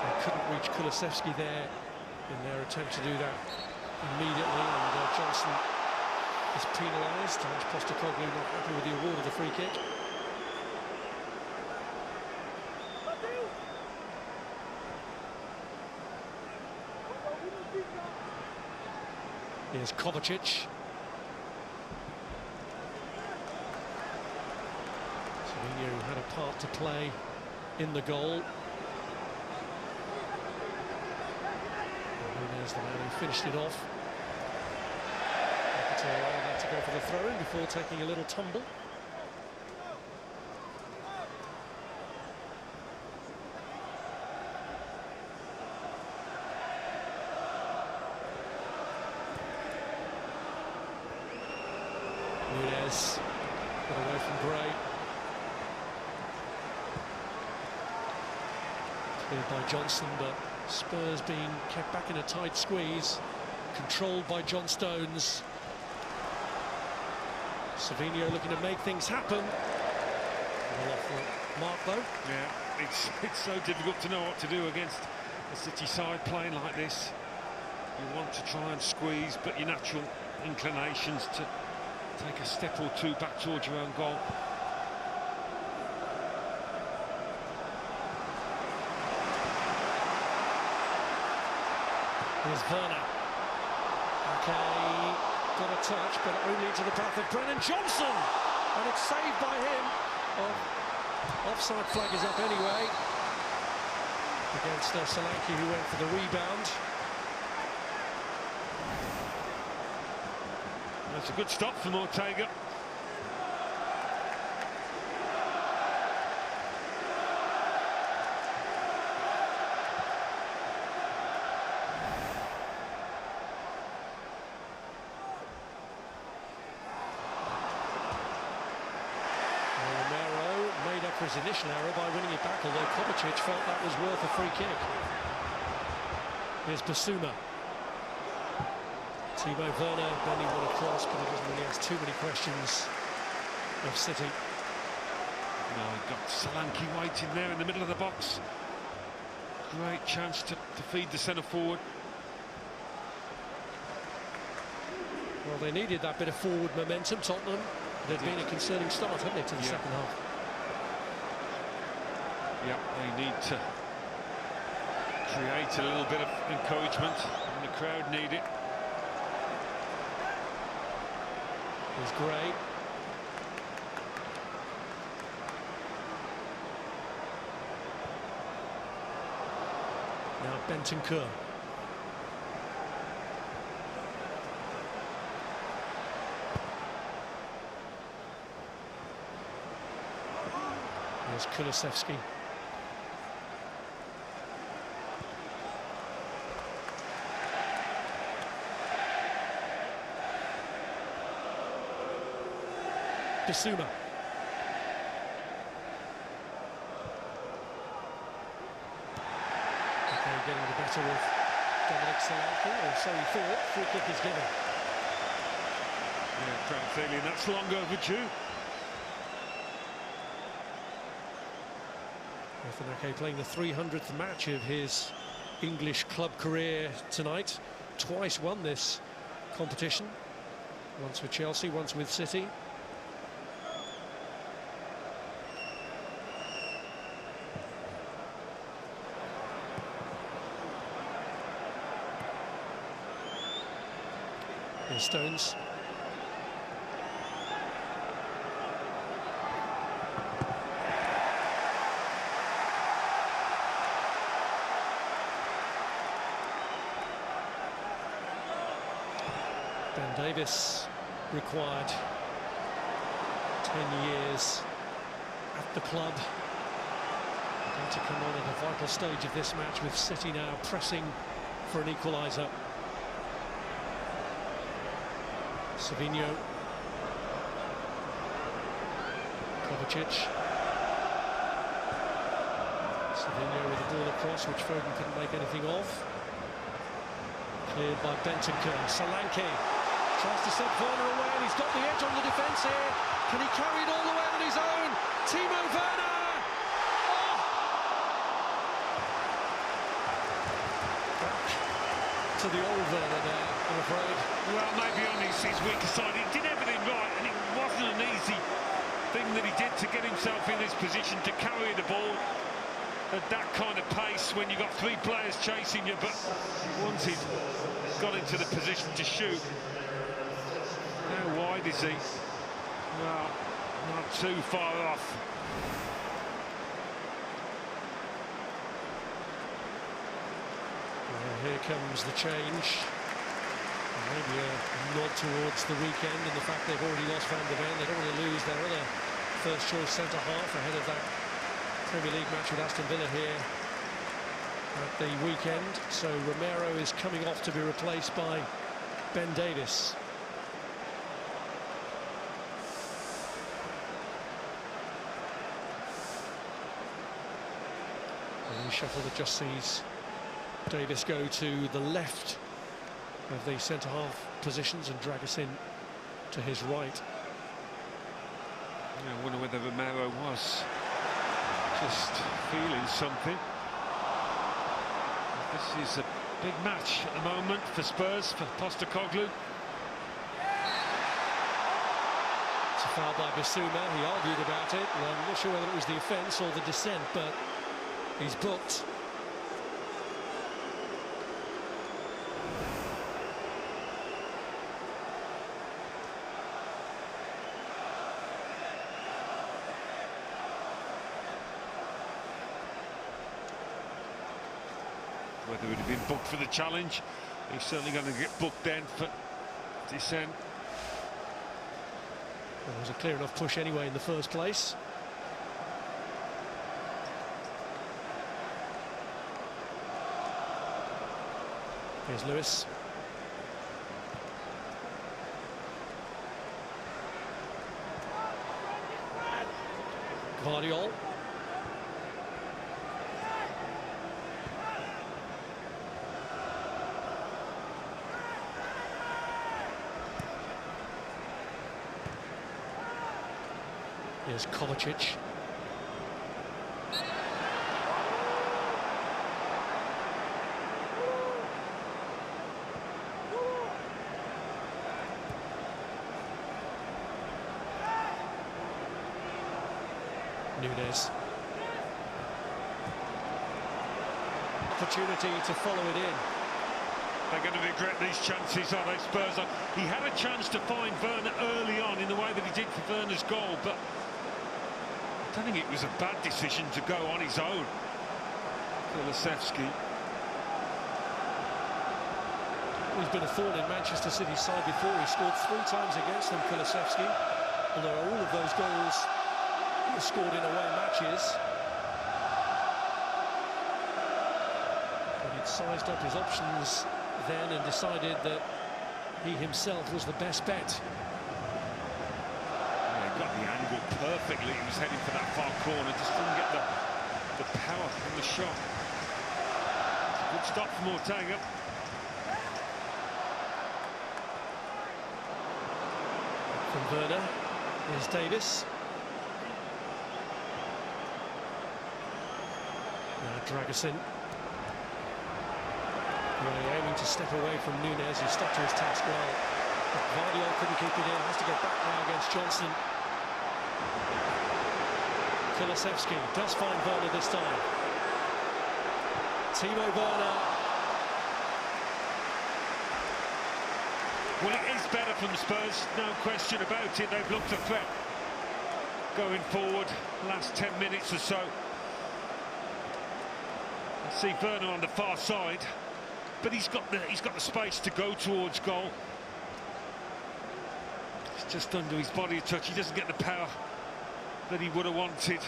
They couldn't reach Kulusevski there in their attempt to do that immediately, and Johnson is penalised. Ange Postecoglou not happy with the award of the free kick. Here's Kovacic. Savinho had a part to play in the goal. There's the man who finished it off. Had to go for the throw-in before taking a little tumble. Nunez got away from Gray. Cleared by Johnson, but Spurs being kept back in a tight squeeze, controlled by John Stones. Savinho looking to make things happen. Well off the mark though. Yeah, it's so difficult to know what to do against a City side playing like this. You want to try and squeeze, but your natural inclinations to take a step or two back towards your own goal. Here's Werner. Okay, got a touch, but only into the path of Brennan Johnson, and it's saved by him. Offside flag is up anyway against Solanke, who went for the rebound. That's a good stop from Ortega. His initial error by winning it back, although Kovacic felt that was worth a free kick. Here's Basuma. Timo Werner bending one across, but he doesn't really ask too many questions of City. No, got Solanke waiting there in the middle of the box. Great chance to feed the centre forward. Well, they needed that bit of forward momentum, Tottenham. It had been a concerning start, hadn't it, to the second half. Yeah, they need to create a little bit of encouragement, and the crowd need it. Here's Gray. Now Bentancur. Here's Kulusevski. Basuma. Okay, getting the better of Dominic Solanke, or so he thought. Free kick is given. Yeah, crowd feeling that's long overdue. Nake playing the 300th match of his English club career tonight. Twice won this competition. Once with Chelsea, once with City. Here's Stones. Ben Davis required 10 years at the club. Going to come on at a vital stage of this match, with City now pressing for an equaliser. Savinho. Kovacic. Savinho with the ball across, which Foden couldn't make anything of. Cleared by Bentancur. Solanke tries to set Werner away, and he's got the edge on the defence here. Can he carry it all the way on his own? Timo Werner! Oh! Back to the old Werner there, I'm afraid. Well, maybe on his weaker side. He did everything right, and it wasn't an easy thing that he did to get himself in this position to carry the ball at that kind of pace when you've got three players chasing you. But once he's got into the position to shoot, how wide is he? Well, not too far off. Well, here comes the change. Maybe a nod towards the weekend and the fact they've already lost Van der Ven. They don't want to lose their other first choice centre-half ahead of that Premier League match with Aston Villa here at the weekend. So Romero is coming off to be replaced by Ben Davies. And the shuffle that just sees Davies go to the left of the centre-half positions and drag us in to his right. Yeah, I wonder whether Romero was just feeling something. This is a big match at the moment for Spurs, for Postecoglou. It's a foul by Bissouma. He argued about it, and I'm not sure whether it was the offence or the dissent, but he's booked. Whether it had been booked for the challenge, he's certainly going to get booked then for dissent. There was a clear enough push anyway in the first place. Here's Lewis. Guardiola. Here's Kovacic. Nunes. Opportunity to follow it in. They're going to regret these chances, are they, Spurs? He had a chance to find Werner early on in the way that he did for Werner's goal, but I don't think it was a bad decision to go on his own. Kulusevski. He's been a thorn in Manchester City's side before. He scored 3 times against them, Kulusevski. Although all of those goals were scored in away matches. But he'd sized up his options then and decided that he himself was the best bet. Got the angle perfectly. He was heading for that far corner, just didn't get the power from the shot. It's a good stop from Ortega. From Werner, here's Davies. Now Dragusin. Really aiming to step away from Nunes, who stuck to his task well. But Guardiola couldn't keep it in, has to go back now against Johnson. Kulusevski does find Werner this time. Timo Werner. Well, it is better from the Spurs, no question about it. They've looked a threat going forward last 10 minutes or so. I see Werner on the far side, but he's got the space to go towards goal. It's just under his body a touch. He doesn't get the power that he would have wanted.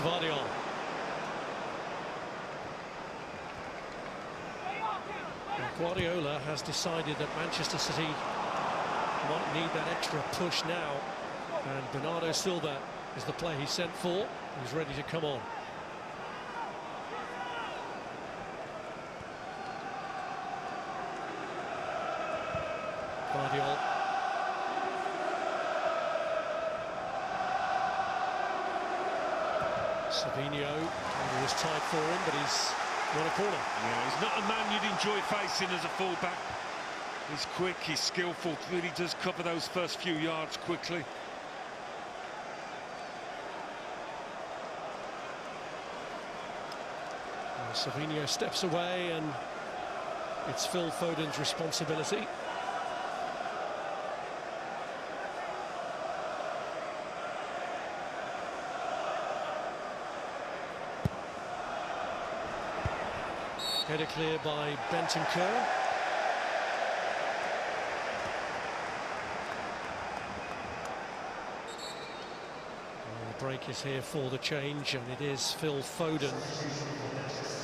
Guardiola. Now, Guardiola has decided that Manchester City might need that extra push now, and Bernardo Silva is the player he sent for. He's ready to come on. Guardiola. Savinho, it was tight for him, but he's won a corner. Yeah, he's not a man you'd enjoy facing as a fullback. He's quick, he's skillful, really does cover those first few yards quickly. Savinho steps away, and it's Phil Foden's responsibility. Header clear by Bentancur. The break is here for the change, and it is Phil Foden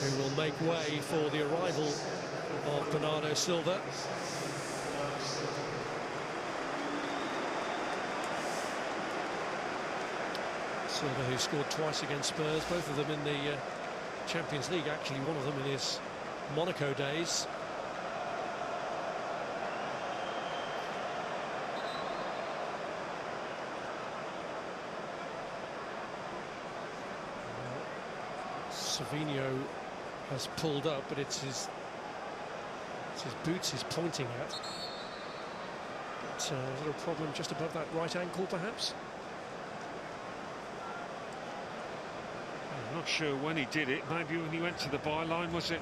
who will make way for the arrival of Bernardo Silva. Silva, who scored twice against Spurs, both of them in the Champions League, actually one of them in his Monaco days. Savinho has pulled up, but it's his boots he's pointing at. But, a little problem just above that right ankle, perhaps. I'm not sure when he did it. Maybe when he went to the byline, was it?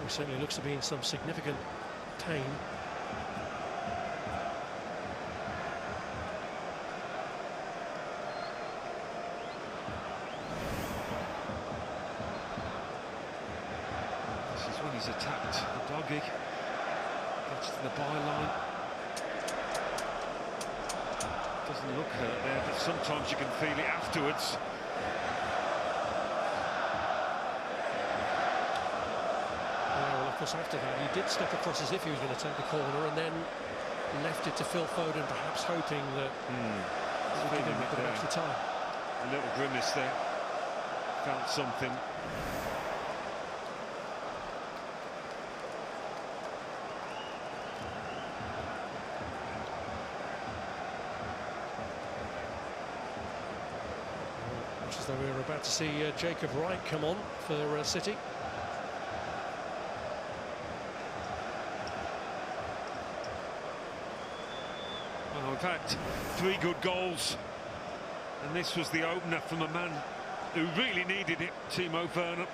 He certainly looks to be in some significant pain. This is when he's attacked the doggy. Gets to the byline. Doesn't look hurt there, but sometimes you can feel it afterwards. Well, of course, after that, he did step across as if he was going to take the corner, and then left it to Phil Foden, perhaps hoping that it would give him a bit of extra time. A little grimace there. Felt something. As though we were about to see Jacob Wright come on for City. Well, we've had 3 good goals, and this was the opener from a man who really needed it, Timo Werner.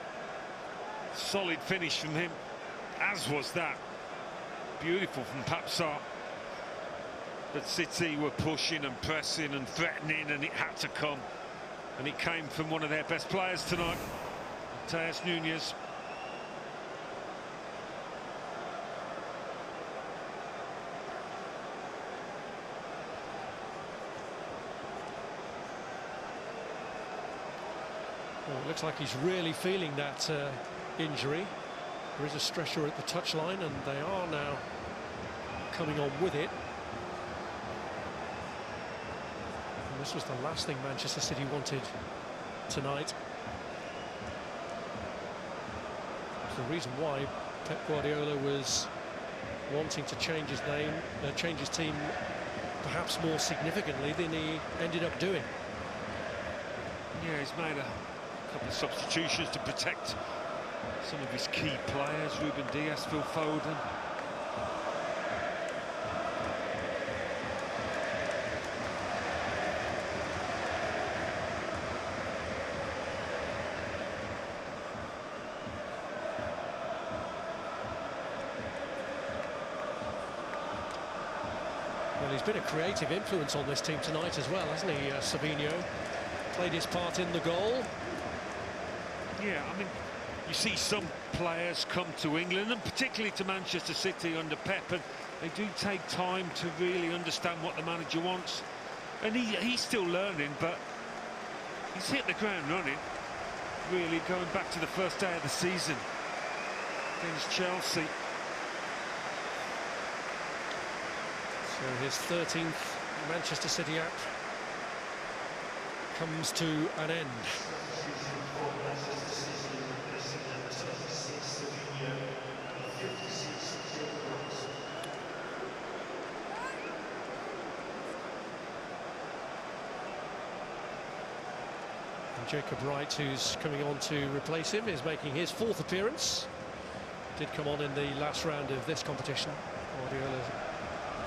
Solid finish from him, as was that. Beautiful from Papsar. But City were pushing and pressing and threatening, and it had to come. And it came from one of their best players tonight, Mateus Nunes. Well, it looks like he's really feeling that injury. There is a stretcher at the touchline, and they are now coming on with it. This was the last thing Manchester City wanted tonight. It's the reason why Pep Guardiola was wanting to change his name, change his team perhaps more significantly than he ended up doing. Yeah, he's made a couple of substitutions to protect some of his key players. Ruben Dias, Phil Foden. Well, he's been a creative influence on this team tonight as well, hasn't he, Savinho? Played his part in the goal. Yeah, I mean, you see some players come to England, and particularly to Manchester City under Pep, and they do take time to really understand what the manager wants. And he's still learning, but he's hit the ground running, really going back to the first day of the season against Chelsea. So his 13th Manchester City app comes to an end. And Jacob Wright, who's coming on to replace him, is making his 4th appearance. Did come on in the last round of this competition. Guardiola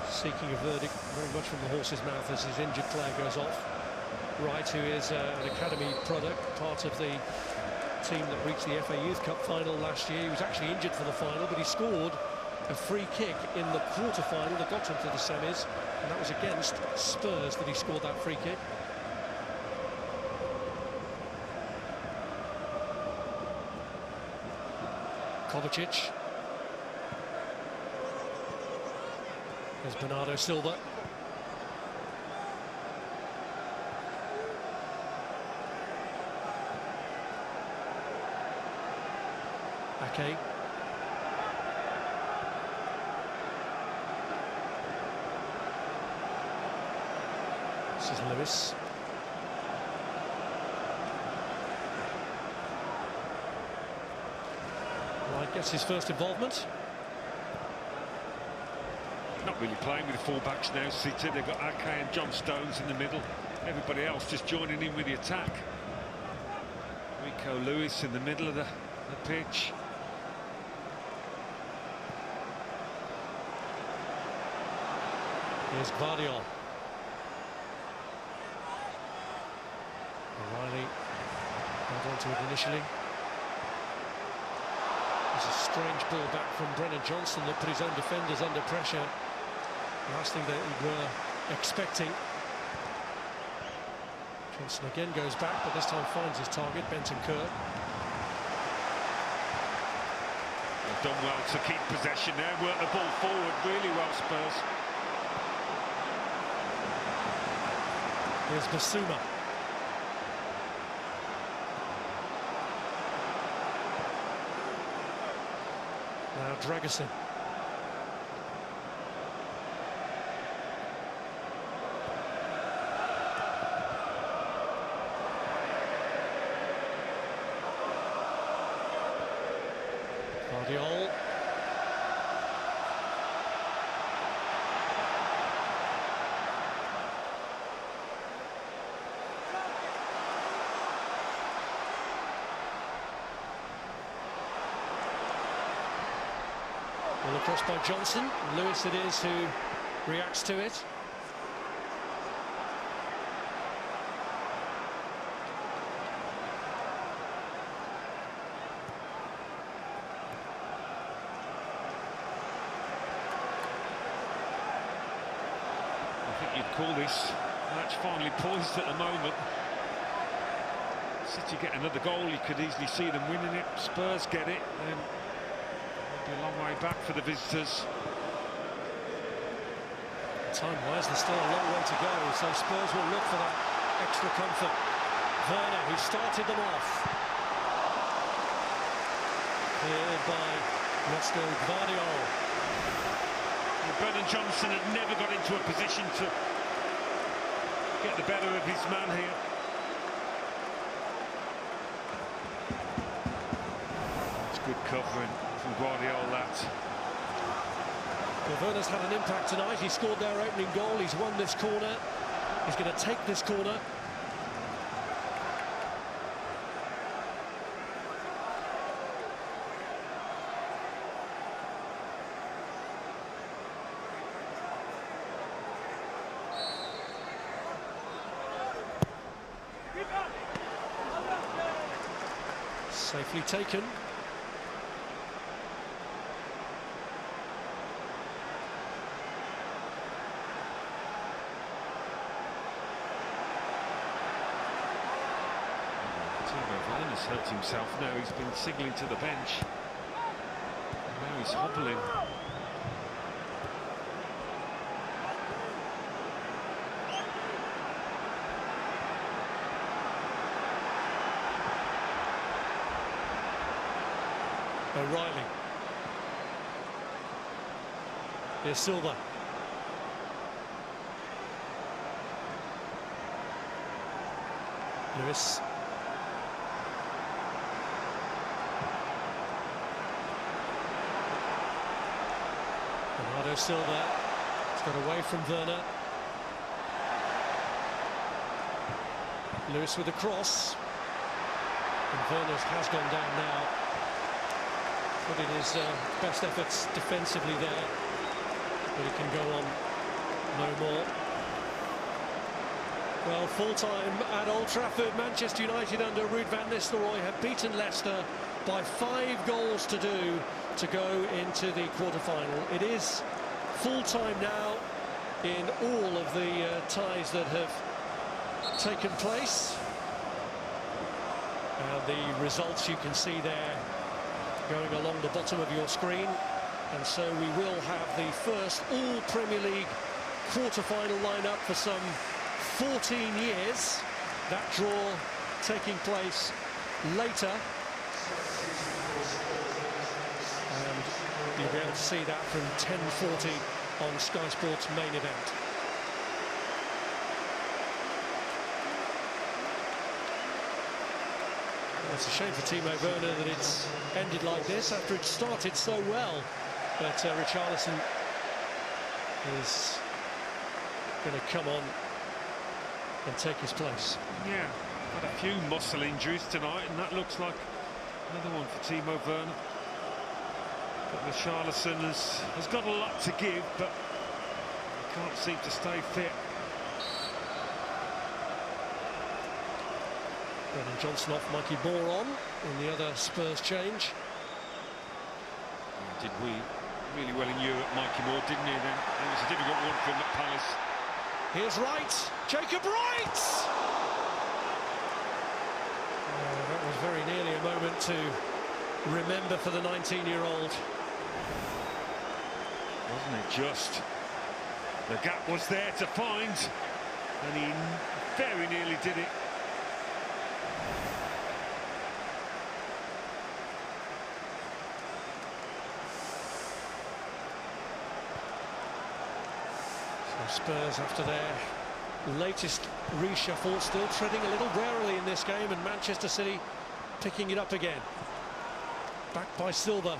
seeking a verdict very much from the horse's mouth as his injured player goes off. Wright, who is an academy product, part of the team that reached the FA Youth Cup final last year. He was actually injured for the final, but he scored a free kick in the quarter-final that got him to the semis, and that was against Spurs that he scored that free kick. Kovacic. There's Bernardo Silva. Ake. This is Lewis. Wright gets his first involvement. Not really playing with the full-backs now, City. They've got Ake and John Stones in the middle. Everybody else just joining in with the attack. Rico Lewis in the middle of the pitch. Here's Guardiola. O'Reilly held on to it initially. There's a strange ball back from Brennan Johnson that put his own defenders under pressure. Last thing that we were expecting. Johnson again goes back, but this time finds his target, Bentancur. They've done well to keep possession there, work the ball forward really well, Spurs. Here's Basuma. Now Dragusin. Guardiola. Well, across by Johnson. Lewis it is who reacts to it. You'd call this match finally poised at the moment. City get another goal, you could easily see them winning it. Spurs get it, and it'll be a long way back for the visitors. Time-wise, there's still a long way to go, so Spurs will look for that extra comfort. Werner, who started them off. Cleared by Roscoe Guardiola. Brennan Johnson had never got into a position to get the better of his man here. It's good covering from Guardiola, that. Well, Werner's had an impact tonight. He scored their opening goal. He's won this corner. He's going to take this corner. Safely taken. Werner's hurt himself now. He's been signalling to the bench. And now he's hobbling. O'Reilly. Here's Silva. Lewis. Bernardo Silva. It's got away from Werner. Lewis with the cross. And Werner has gone down now. Put in his best efforts defensively there, but he can go on no more. Well, full-time at Old Trafford, Manchester United under Ruud van Nistelrooy have beaten Leicester by 5 goals to 2 to go into the quarter-final. It is full-time now in all of the ties that have taken place. And the results you can see there going along the bottom of your screen. And so we will have the first all-Premier League quarter-final lineup for some 14 years. That draw taking place later. And you'll be able to see that from 10:40 on Sky Sports main event. It's a shame for Timo Werner that it's ended like this after it started so well. But Richarlison is going to come on and take his place. Yeah, had a few muscle injuries tonight, and that looks like another one for Timo Werner. But Richarlison has got a lot to give, but he can't seem to stay fit. Brennan Johnson off, Mikey Moore on in the other Spurs change. Did really well in Europe, Mikey Moore, didn't he? Then it was a difficult one for him at Palace. Here's Wright, Jacob Wright! That was very nearly a moment to remember for the 19-year-old. Wasn't it just? The gap was there to find, and he very nearly did it. Spurs, after their latest reshuffle, still treading a little warily in this game, and Manchester City picking it up again. Back by Silva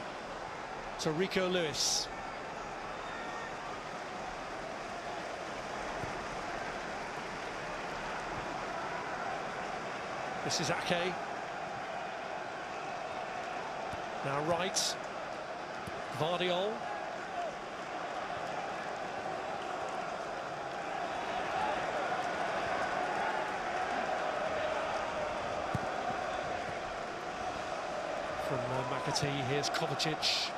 to Rico Lewis. This is Ake. Now Wright. Vardiol. From McAtee, here's Kovacic.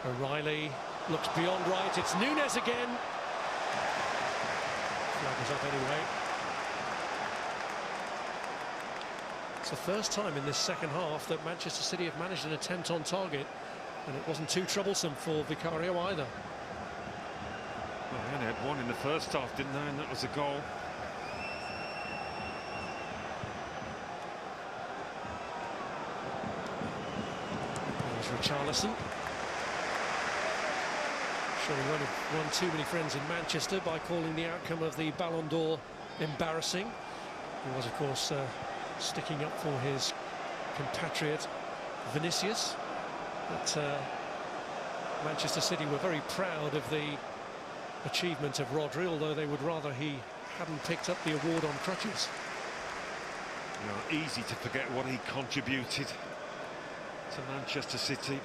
O'Reilly looks beyond Wright. It's Nunes again. Flag is up anyway. It's the first time in this second half that Manchester City have managed an attempt on target, and it wasn't too troublesome for Vicario either. Well, they only had one in the first half, didn't they? And that was a goal. Richarlison. Showing one too many friends in Manchester by calling the outcome of the Ballon d'Or embarrassing. He was, of course, sticking up for his compatriot Vinicius. But Manchester City were very proud of the achievement of Rodri, although they would rather he hadn't picked up the award on crutches. You know, easy to forget what he contributed to Manchester City.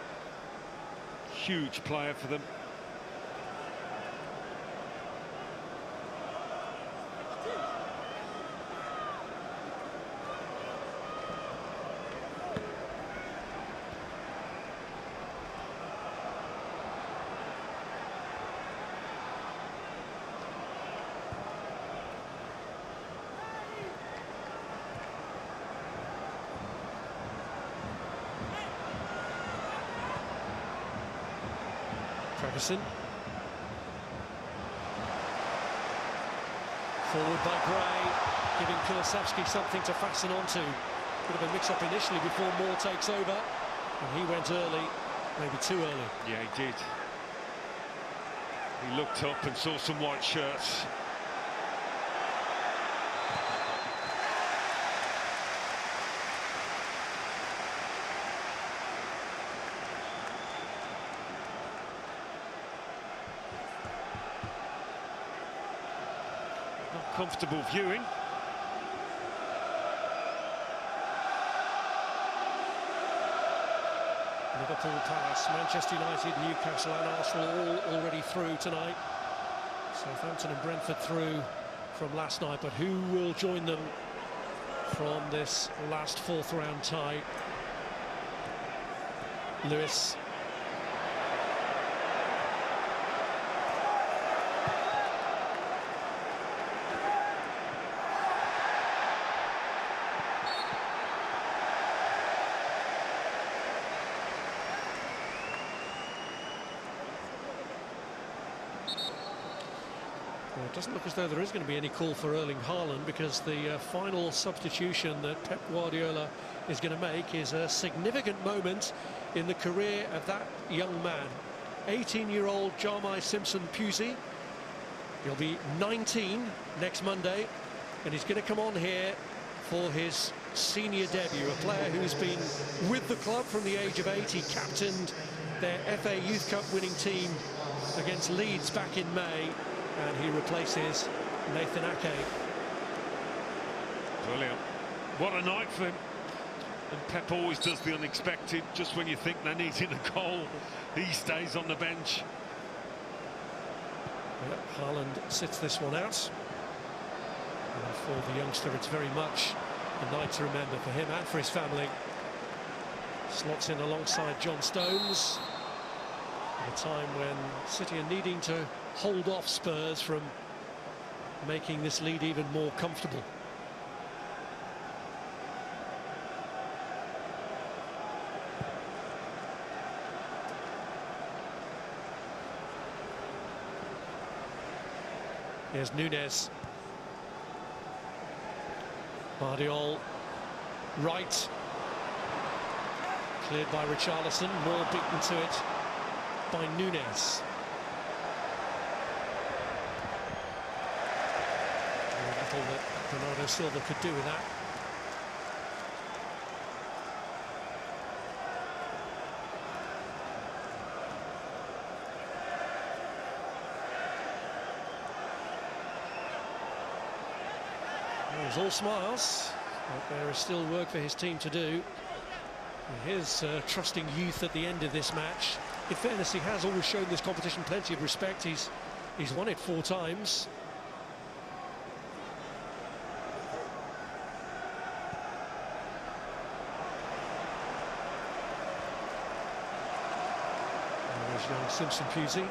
Huge player for them. Ferguson. Forward by Gray, giving Kulusevski something to fasten onto. Bit of a mix-up initially before Moore takes over, and he went early, maybe too early. Yeah, he did. He looked up and saw some white shirts. Comfortable viewing. Liverpool, Palace, Manchester United, Newcastle and Arsenal all already through tonight. Southampton and Brentford through from last night, but who will join them from this last fourth round tie? Lewis. Well, it doesn't look as though there is going to be any call for Erling Haaland, because the final substitution that Pep Guardiola is going to make is a significant moment in the career of that young man. 18-year-old Jarmai Simpson-Pusey. He'll be 19 next Monday, and he's going to come on here for his senior debut. A player who's been with the club from the age of 8. He captained their FA Youth Cup winning team against Leeds back in May, and he replaces Nathan Ake. Brilliant. What a night for him. And Pep always does the unexpected. Just when you think they're needing a goal, he stays on the bench. Yep, Haaland sits this one out. And for the youngster, it's very much a night to remember for him and for his family. Slots in alongside John Stones at a time when City are needing to hold off Spurs from making this lead even more comfortable. Here's Nunez. Guardiola, right. Cleared by Richarlison, more beaten to it by Nunez. Little that Bernardo Silva could do with that. Well, he's all smiles, but there is still work for his team to do. His trusting youth at the end of this match. In fairness, he has always shown this competition plenty of respect. He's won it 4 times. Young Simpson-Pusey.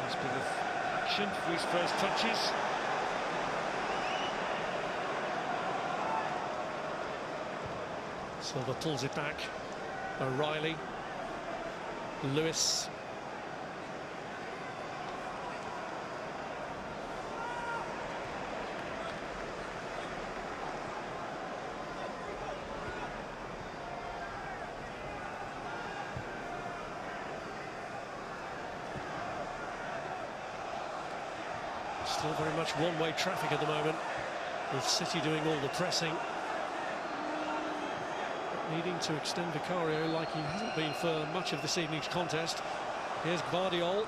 Nice bit of action for his first touches. Silva pulls it back. O'Reilly. Lewis. Still very much one-way traffic at the moment, with City doing all the pressing. But needing to extend Vicario like he hasn't been for much of this evening's contest. Here's Guardiola,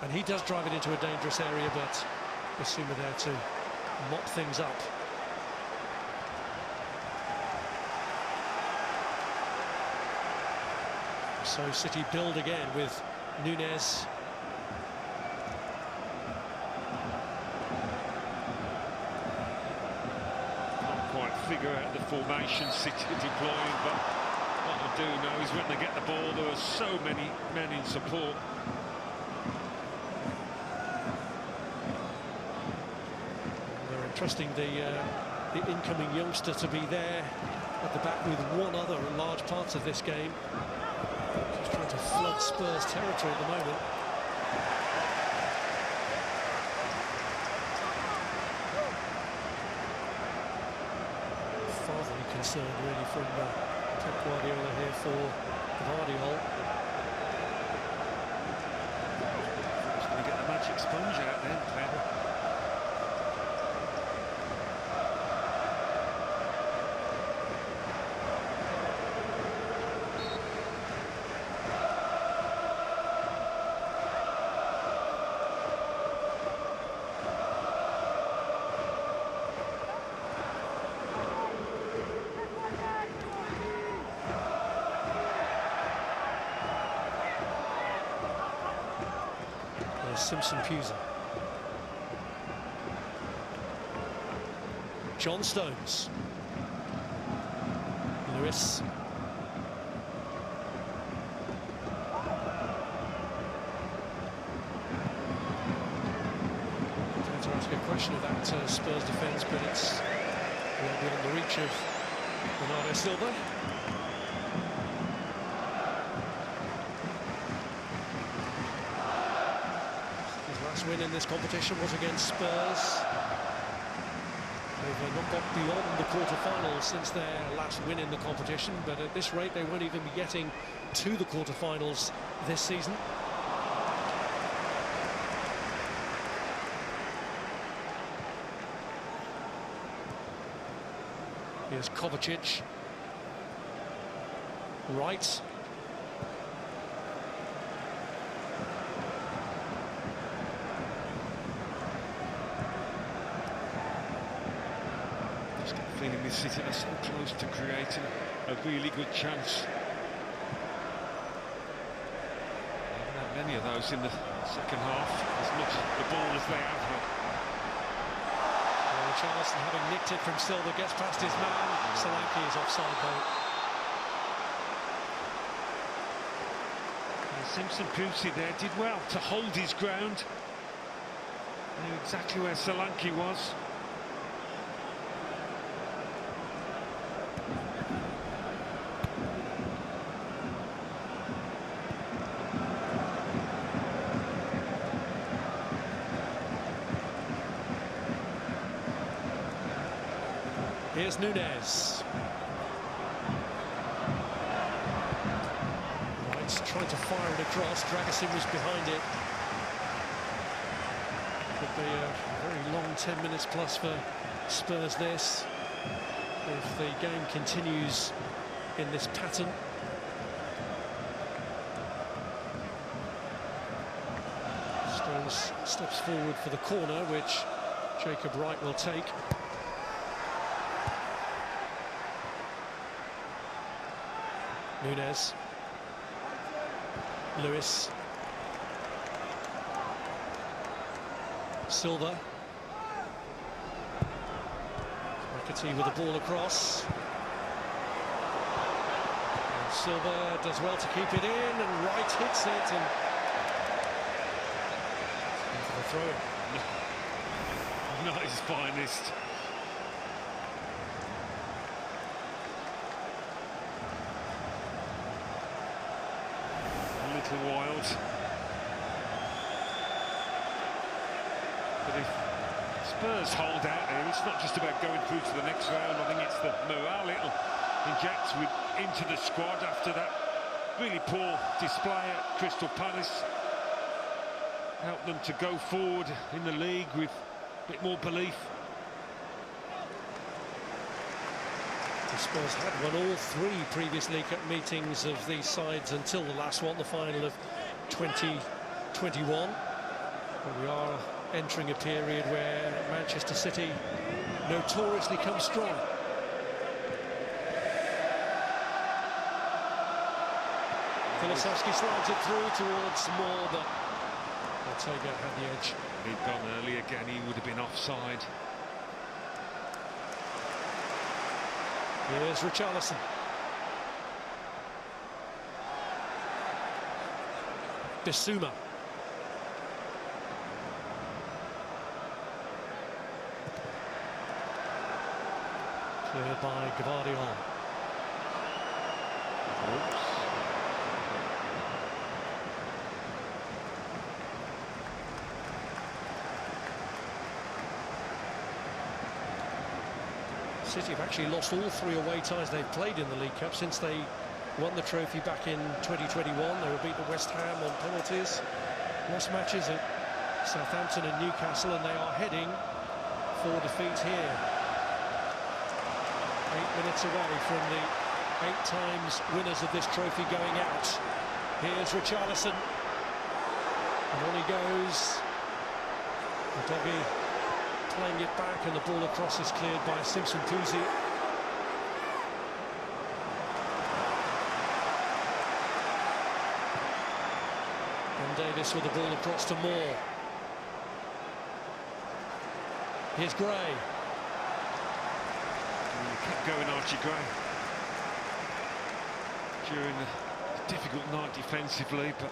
and he does drive it into a dangerous area, but Basuma there to mop things up. So City build again with Nunez. Figure out the formation City deploying, but what I do know is when they get the ball, there are so many men in support. They're entrusting the incoming youngster to be there at the back with one other in large parts of this game. Just trying to flood Spurs territory at the moment. Concern really from Pep Guardiola here for Guardiola. He's going to get the magic sponge out then, Pep. Simpson Pusey. John Stones. Lewis. Trying to ask a question of that Spurs defence, but it's well beyond the reach of Bernardo Silva. His last win in this competition was against Spurs. They've not got beyond the quarter-finals since their last win in the competition, but at this rate they won't even be getting to the quarter-finals this season. Here's Kovacic. Right. Feeling this City are so close to creating a really good chance. They haven't had many of those in the second half, as much the ball as they have had. Well, Charleston, having nicked it from Silva, gets past his man. Solanke is offside though. Simpson Pusey there did well to hold his ground. Knew exactly where Solanke was. Here's Nunez. Right, trying to fire it across. Dragusin was behind it. Could be a very long 10 minutes plus for Spurs this, if the game continues in this pattern. Stones steps forward for the corner, which Jacob Wright will take. Nunez. Lewis. Silva. McAtee with the ball across. And Silva does well to keep it in, and Wright hits it, and for the throw. Not his finest. Wild, but if Spurs hold out there, it's not just about going through to the next round. I think it's the morale it'll inject into the squad after that really poor display at Crystal Palace. Help them to go forward in the league with a bit more belief. The Spurs had won all three previous League Cup meetings of these sides until the last one, the final of 2021. But we are entering a period where Manchester City notoriously come strong. Kulusevski slides it through towards Moore, but Ortega had the edge. If he'd gone early again, he would have been offside. Here's Richarlison. Bissouma. Cleared by Gvardiol. Oops. City have actually lost all three away ties they've played in the League Cup since they won the trophy back in 2021. They were beaten at West Ham on penalties. Lost matches at Southampton and Newcastle, and they are heading for defeat here. 8 minutes away from the 8 times winners of this trophy going out. Here's Richarlison. And on he goes. The doggy playing it back, and the ball across is cleared by Simpson Pusey. And Davis with the ball across to Moore. Here's Gray. Kept going, Archie Gray. During a difficult night defensively, but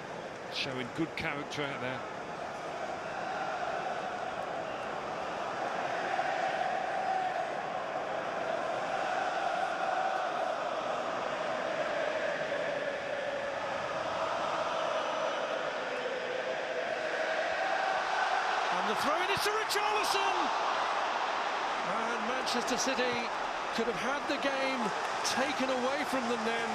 showing good character out there. And the throw-in is to Richarlison! And Manchester City could have had the game taken away from them then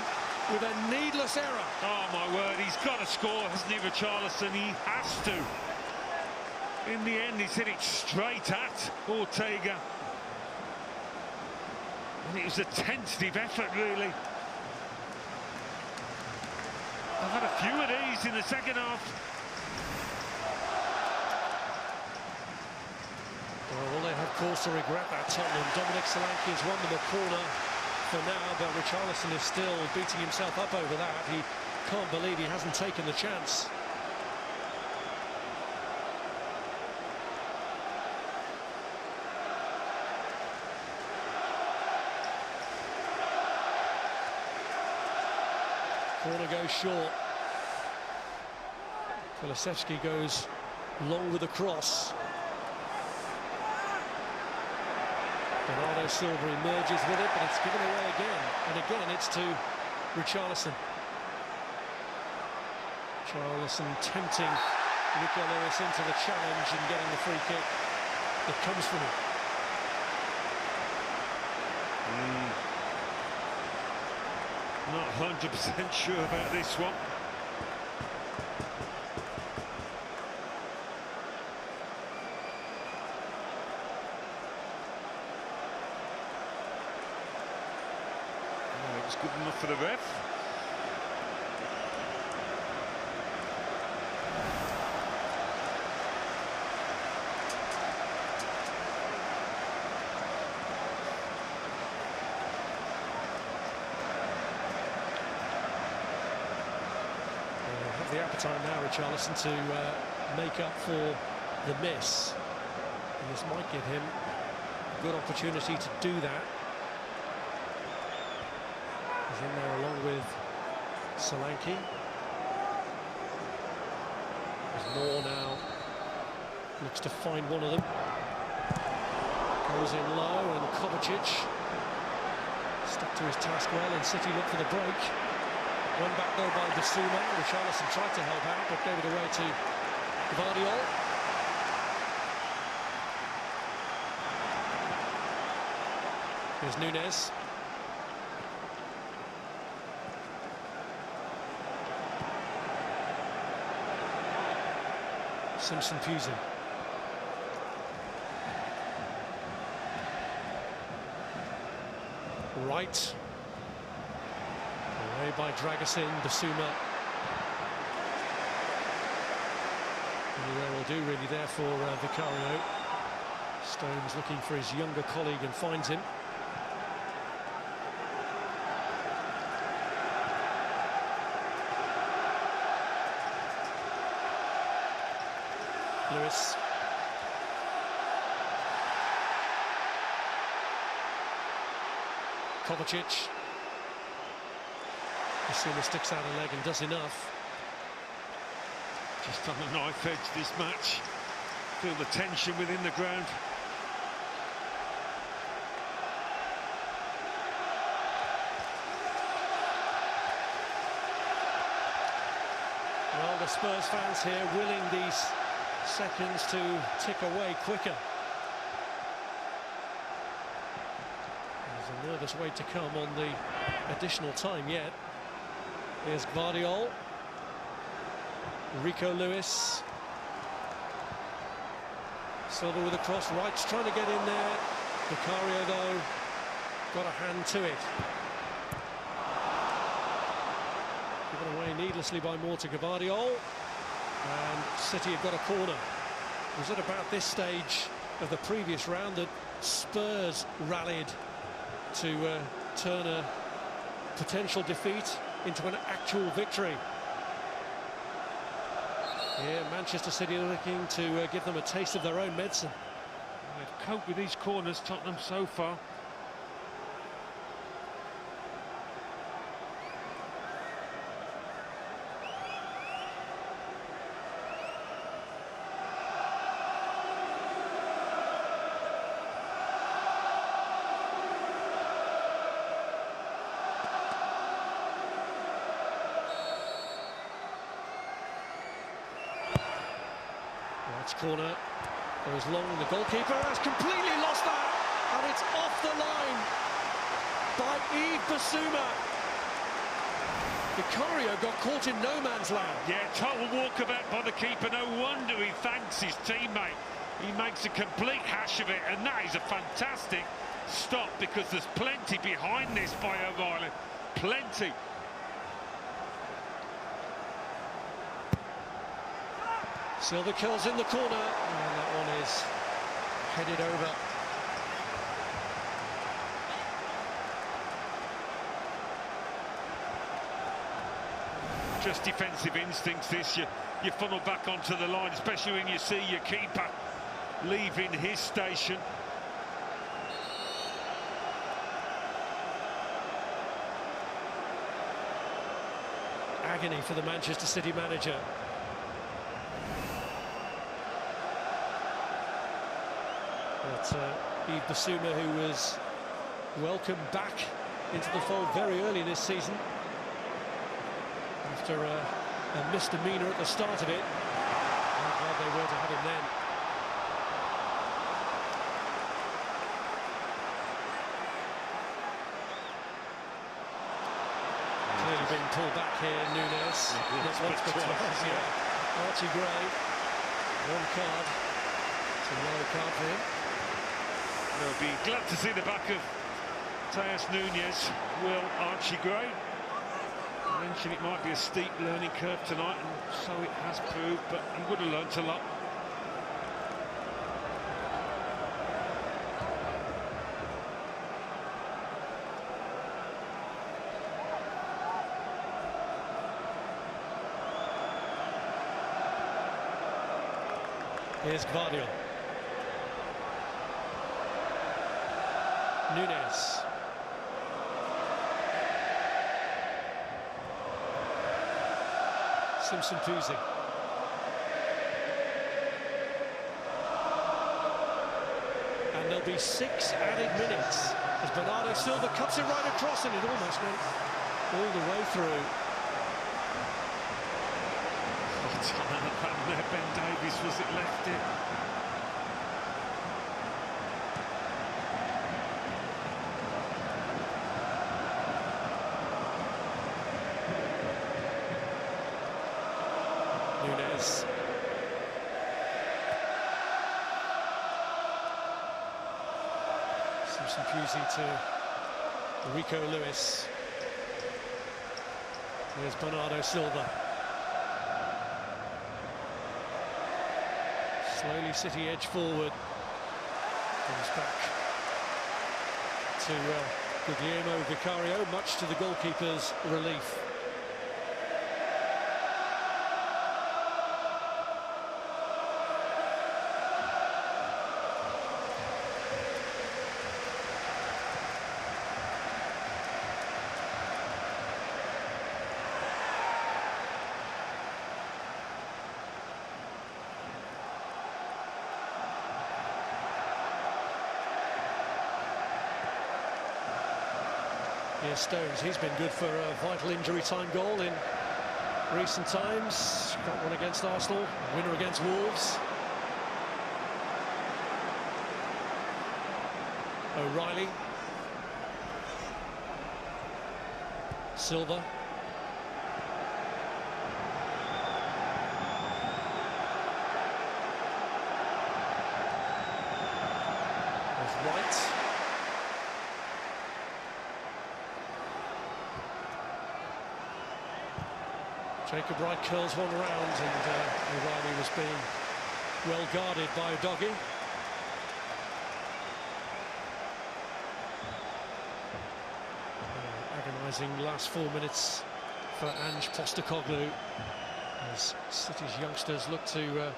with a needless error. Oh my word, he's got to score, hasn't he, Richarlison? He has to. In the end, he's hit it straight at Ortega. And it was a tentative effort, really. I've had a few of these in the second half. Well, they have cause to regret that, Tottenham. Dominic Solanke has won them a corner for now, but Richarlison is still beating himself up over that. He can't believe he hasn't taken the chance. Corner goes short. Kulusevski goes long with the cross. Bernardo Silva emerges with it, but it's given away again. And again, it's to Richarlison. Richarlison tempting Rico Lewis into the challenge and getting the free kick that comes from him. Not 100% sure about this one. It was good enough for the ref. The appetite now, Richarlison, to make up for the miss. And this might give him a good opportunity to do that. He's in there along with Solanke. There's Moore now. Looks to find one of them. Goes in low, and Kovacic stuck to his task well, and City look for the break. One back though by Bissouma. Richarlison tried to help out, but gave it away to Gvardiol. Here's Nunez. Simpson pews him. Right. Away by Dragusin, Bissouma. Anywhere will do really there for Vicario. Stones looking for his younger colleague and finds him. Lewis. Kovacic. Bissouma sticks out a leg and does enough. Just on the knife edge this match. Feel the tension within the ground. Well, the Spurs fans here willing these seconds to tick away quicker. There's a nervous wait to come on the additional time yet. Here's Gvardiol. Rico Lewis. Silva with a cross. Wright's trying to get in there. Vicario, though, got a hand to it. Given away needlessly by Moore to Gvardiol. And City have got a corner. Was it about this stage of the previous round that Spurs rallied to turn a potential defeat into an actual victory? Here, Manchester City looking to give them a taste of their own medicine. They've coped with these corners, Tottenham, so far. Corner goes long, the goalkeeper has completely lost that, and it's off the line by Yves Bissouma. Vicario got caught in no man's land. Yeah, total walkabout by the keeper. No wonder he thanks his teammate. He makes a complete hash of it, and that is a fantastic stop, because there's plenty behind this by O'Reilly. Plenty. Silva kills in the corner, and that one is headed over. Just defensive instincts, this. You funnel back onto the line, especially when you see your keeper leaving his station. Agony for the Manchester City manager. But Yves Bissouma, who was welcomed back into the fold very early this season after a misdemeanor at the start of it. How glad they were to have him then. Clearly being pulled back here, Nunes. Not once but twice, yeah. Archie Gray, one card. It's a yellow card for him. They'll be glad to see the back of Tejas Nunes, will Archie Gray. I mentioned it might be a steep learning curve tonight, and so it has proved, but he would have learnt a lot. Here's Gvardiol. Nunes. Simpson Puzzi. And there'll be 6 added minutes as Bernardo Silva cuts it right across, and it almost went all the way through. Ben Davies, was it left it? Nunes. Simpson Puzzi to Rico Lewis. There's Bernardo Silva. Slowly City edge forward. Comes back to Guglielmo Vicario, much to the goalkeeper's relief. Here's Stones. He's been good for a vital injury time goal in recent times. Got one against Arsenal, winner against Wolves. O'Reilly. Silva. There's White. Jacob Wright curls one round, and O'Reilly was being well guarded by Udogie. Agonising last 4 minutes for Ange Postecoglou as City's youngsters look to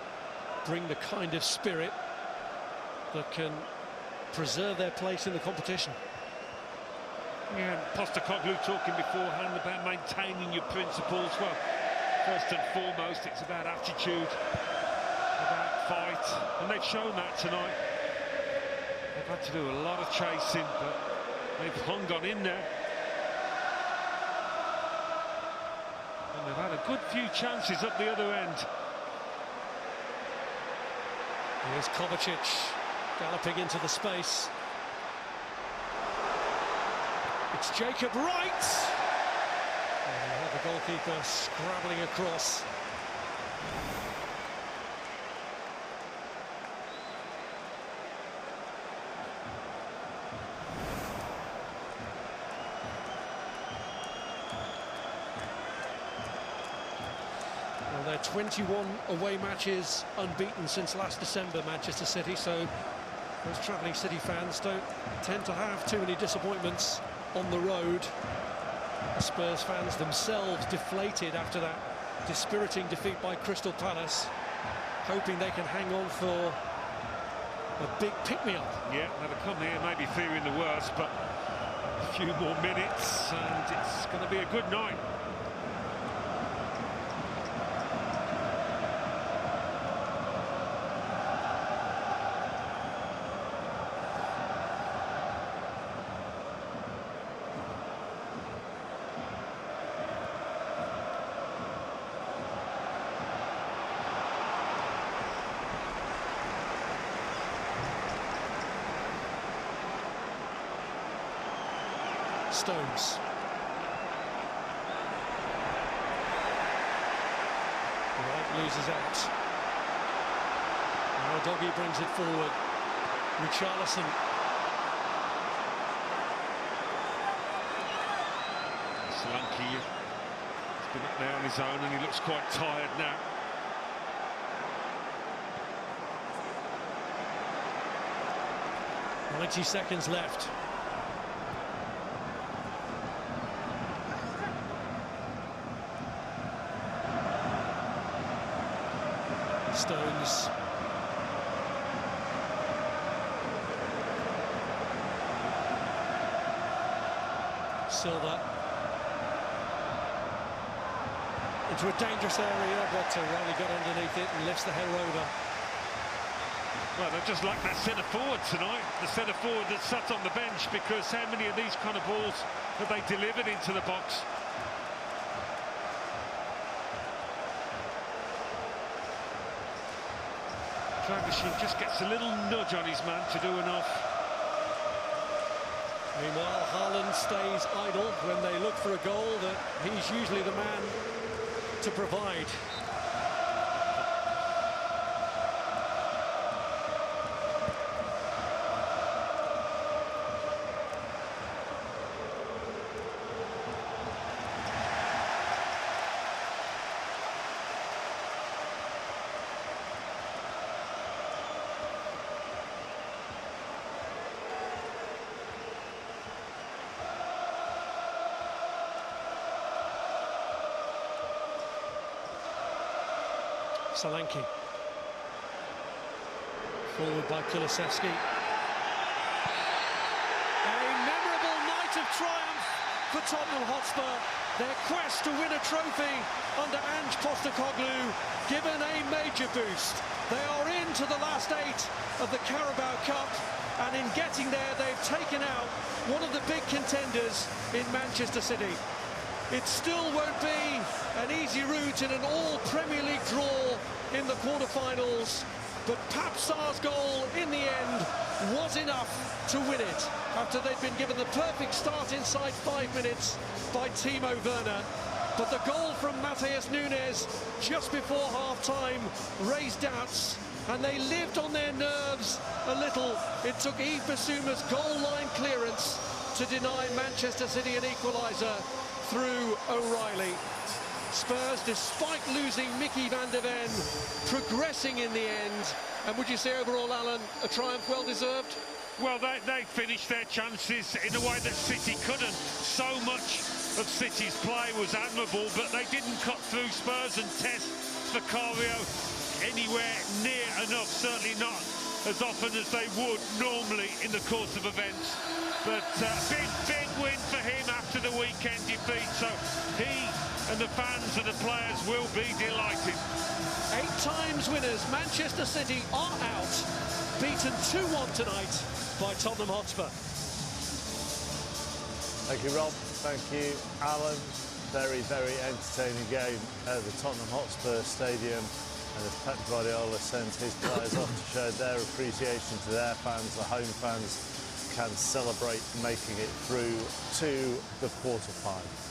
bring the kind of spirit that can preserve their place in the competition. Yeah, Postecoglou talking beforehand about maintaining your principles. Well, first and foremost, it's about attitude, about fight, and they've shown that tonight. They've had to do a lot of chasing, but they've hung on in there. And they've had a good few chances up the other end. Here's Kovacic galloping into the space. It's Jacob Wright. And the goalkeeper scrabbling across. Well, they're 21 away matches unbeaten since last December, Manchester City, so those travelling City fans don't tend to have too many disappointments on the road. The Spurs fans themselves deflated after that dispiriting defeat by Crystal Palace, hoping they can hang on for a big pick-me-up. Yeah, they'll come here maybe fearing the worst, but a few more minutes and it's going to be a good night. Stones. Wright loses out. Now Doggy brings it forward. Richarlison. Solanke has been up there on his own and he looks quite tired now. .90 seconds left. Stones. Silva. Into a dangerous area, but Riley got underneath it and lifts the header over. Well, they're just like that centre-forward tonight, the centre-forward that sat on the bench, because how many of these kind of balls have they delivered into the box? Machine just gets a little nudge on his man to do enough. Meanwhile, Haaland stays idle when they look for a goal, that he's usually the man to provide. Solanke. Forward by Kulusevski. A memorable night of triumph for Tottenham Hotspur. Their quest to win a trophy under Ange Postecoglou given a major boost. They are into the last 8 of the Carabao Cup, and in getting there they've taken out one of the big contenders in Manchester City. It still won't be an easy route in an all-Premier League draw in the quarter-finals, but Pape Sarr's goal in the end was enough to win it after they'd been given the perfect start inside 5 minutes by Timo Werner. But the goal from Matheus Nunes just before half-time raised doubts, and they lived on their nerves a little. It took Yves Bissouma's goal-line clearance to deny Manchester City an equaliser through O'Reilly. Spurs, despite losing Mickey van der Ven, progressing in the end. And would you say overall, Alan, a triumph well-deserved? Well, they finished their chances in a way that City couldn't. So much of City's play was admirable, but they didn't cut through Spurs and test Vicario anywhere near enough, certainly not as often as they would normally in the course of events. But big win for him after the weekend defeat, so he and the fans and the players will be delighted. 8 times winners, Manchester City are out, beaten 2-1 tonight by Tottenham Hotspur. Thank you, Rob. Thank you, Alan. Very, very entertaining game at the Tottenham Hotspur Stadium. And as Pep Guardiola sends his players off to show their appreciation to their fans, the home fans can celebrate making it through to the quarter-final.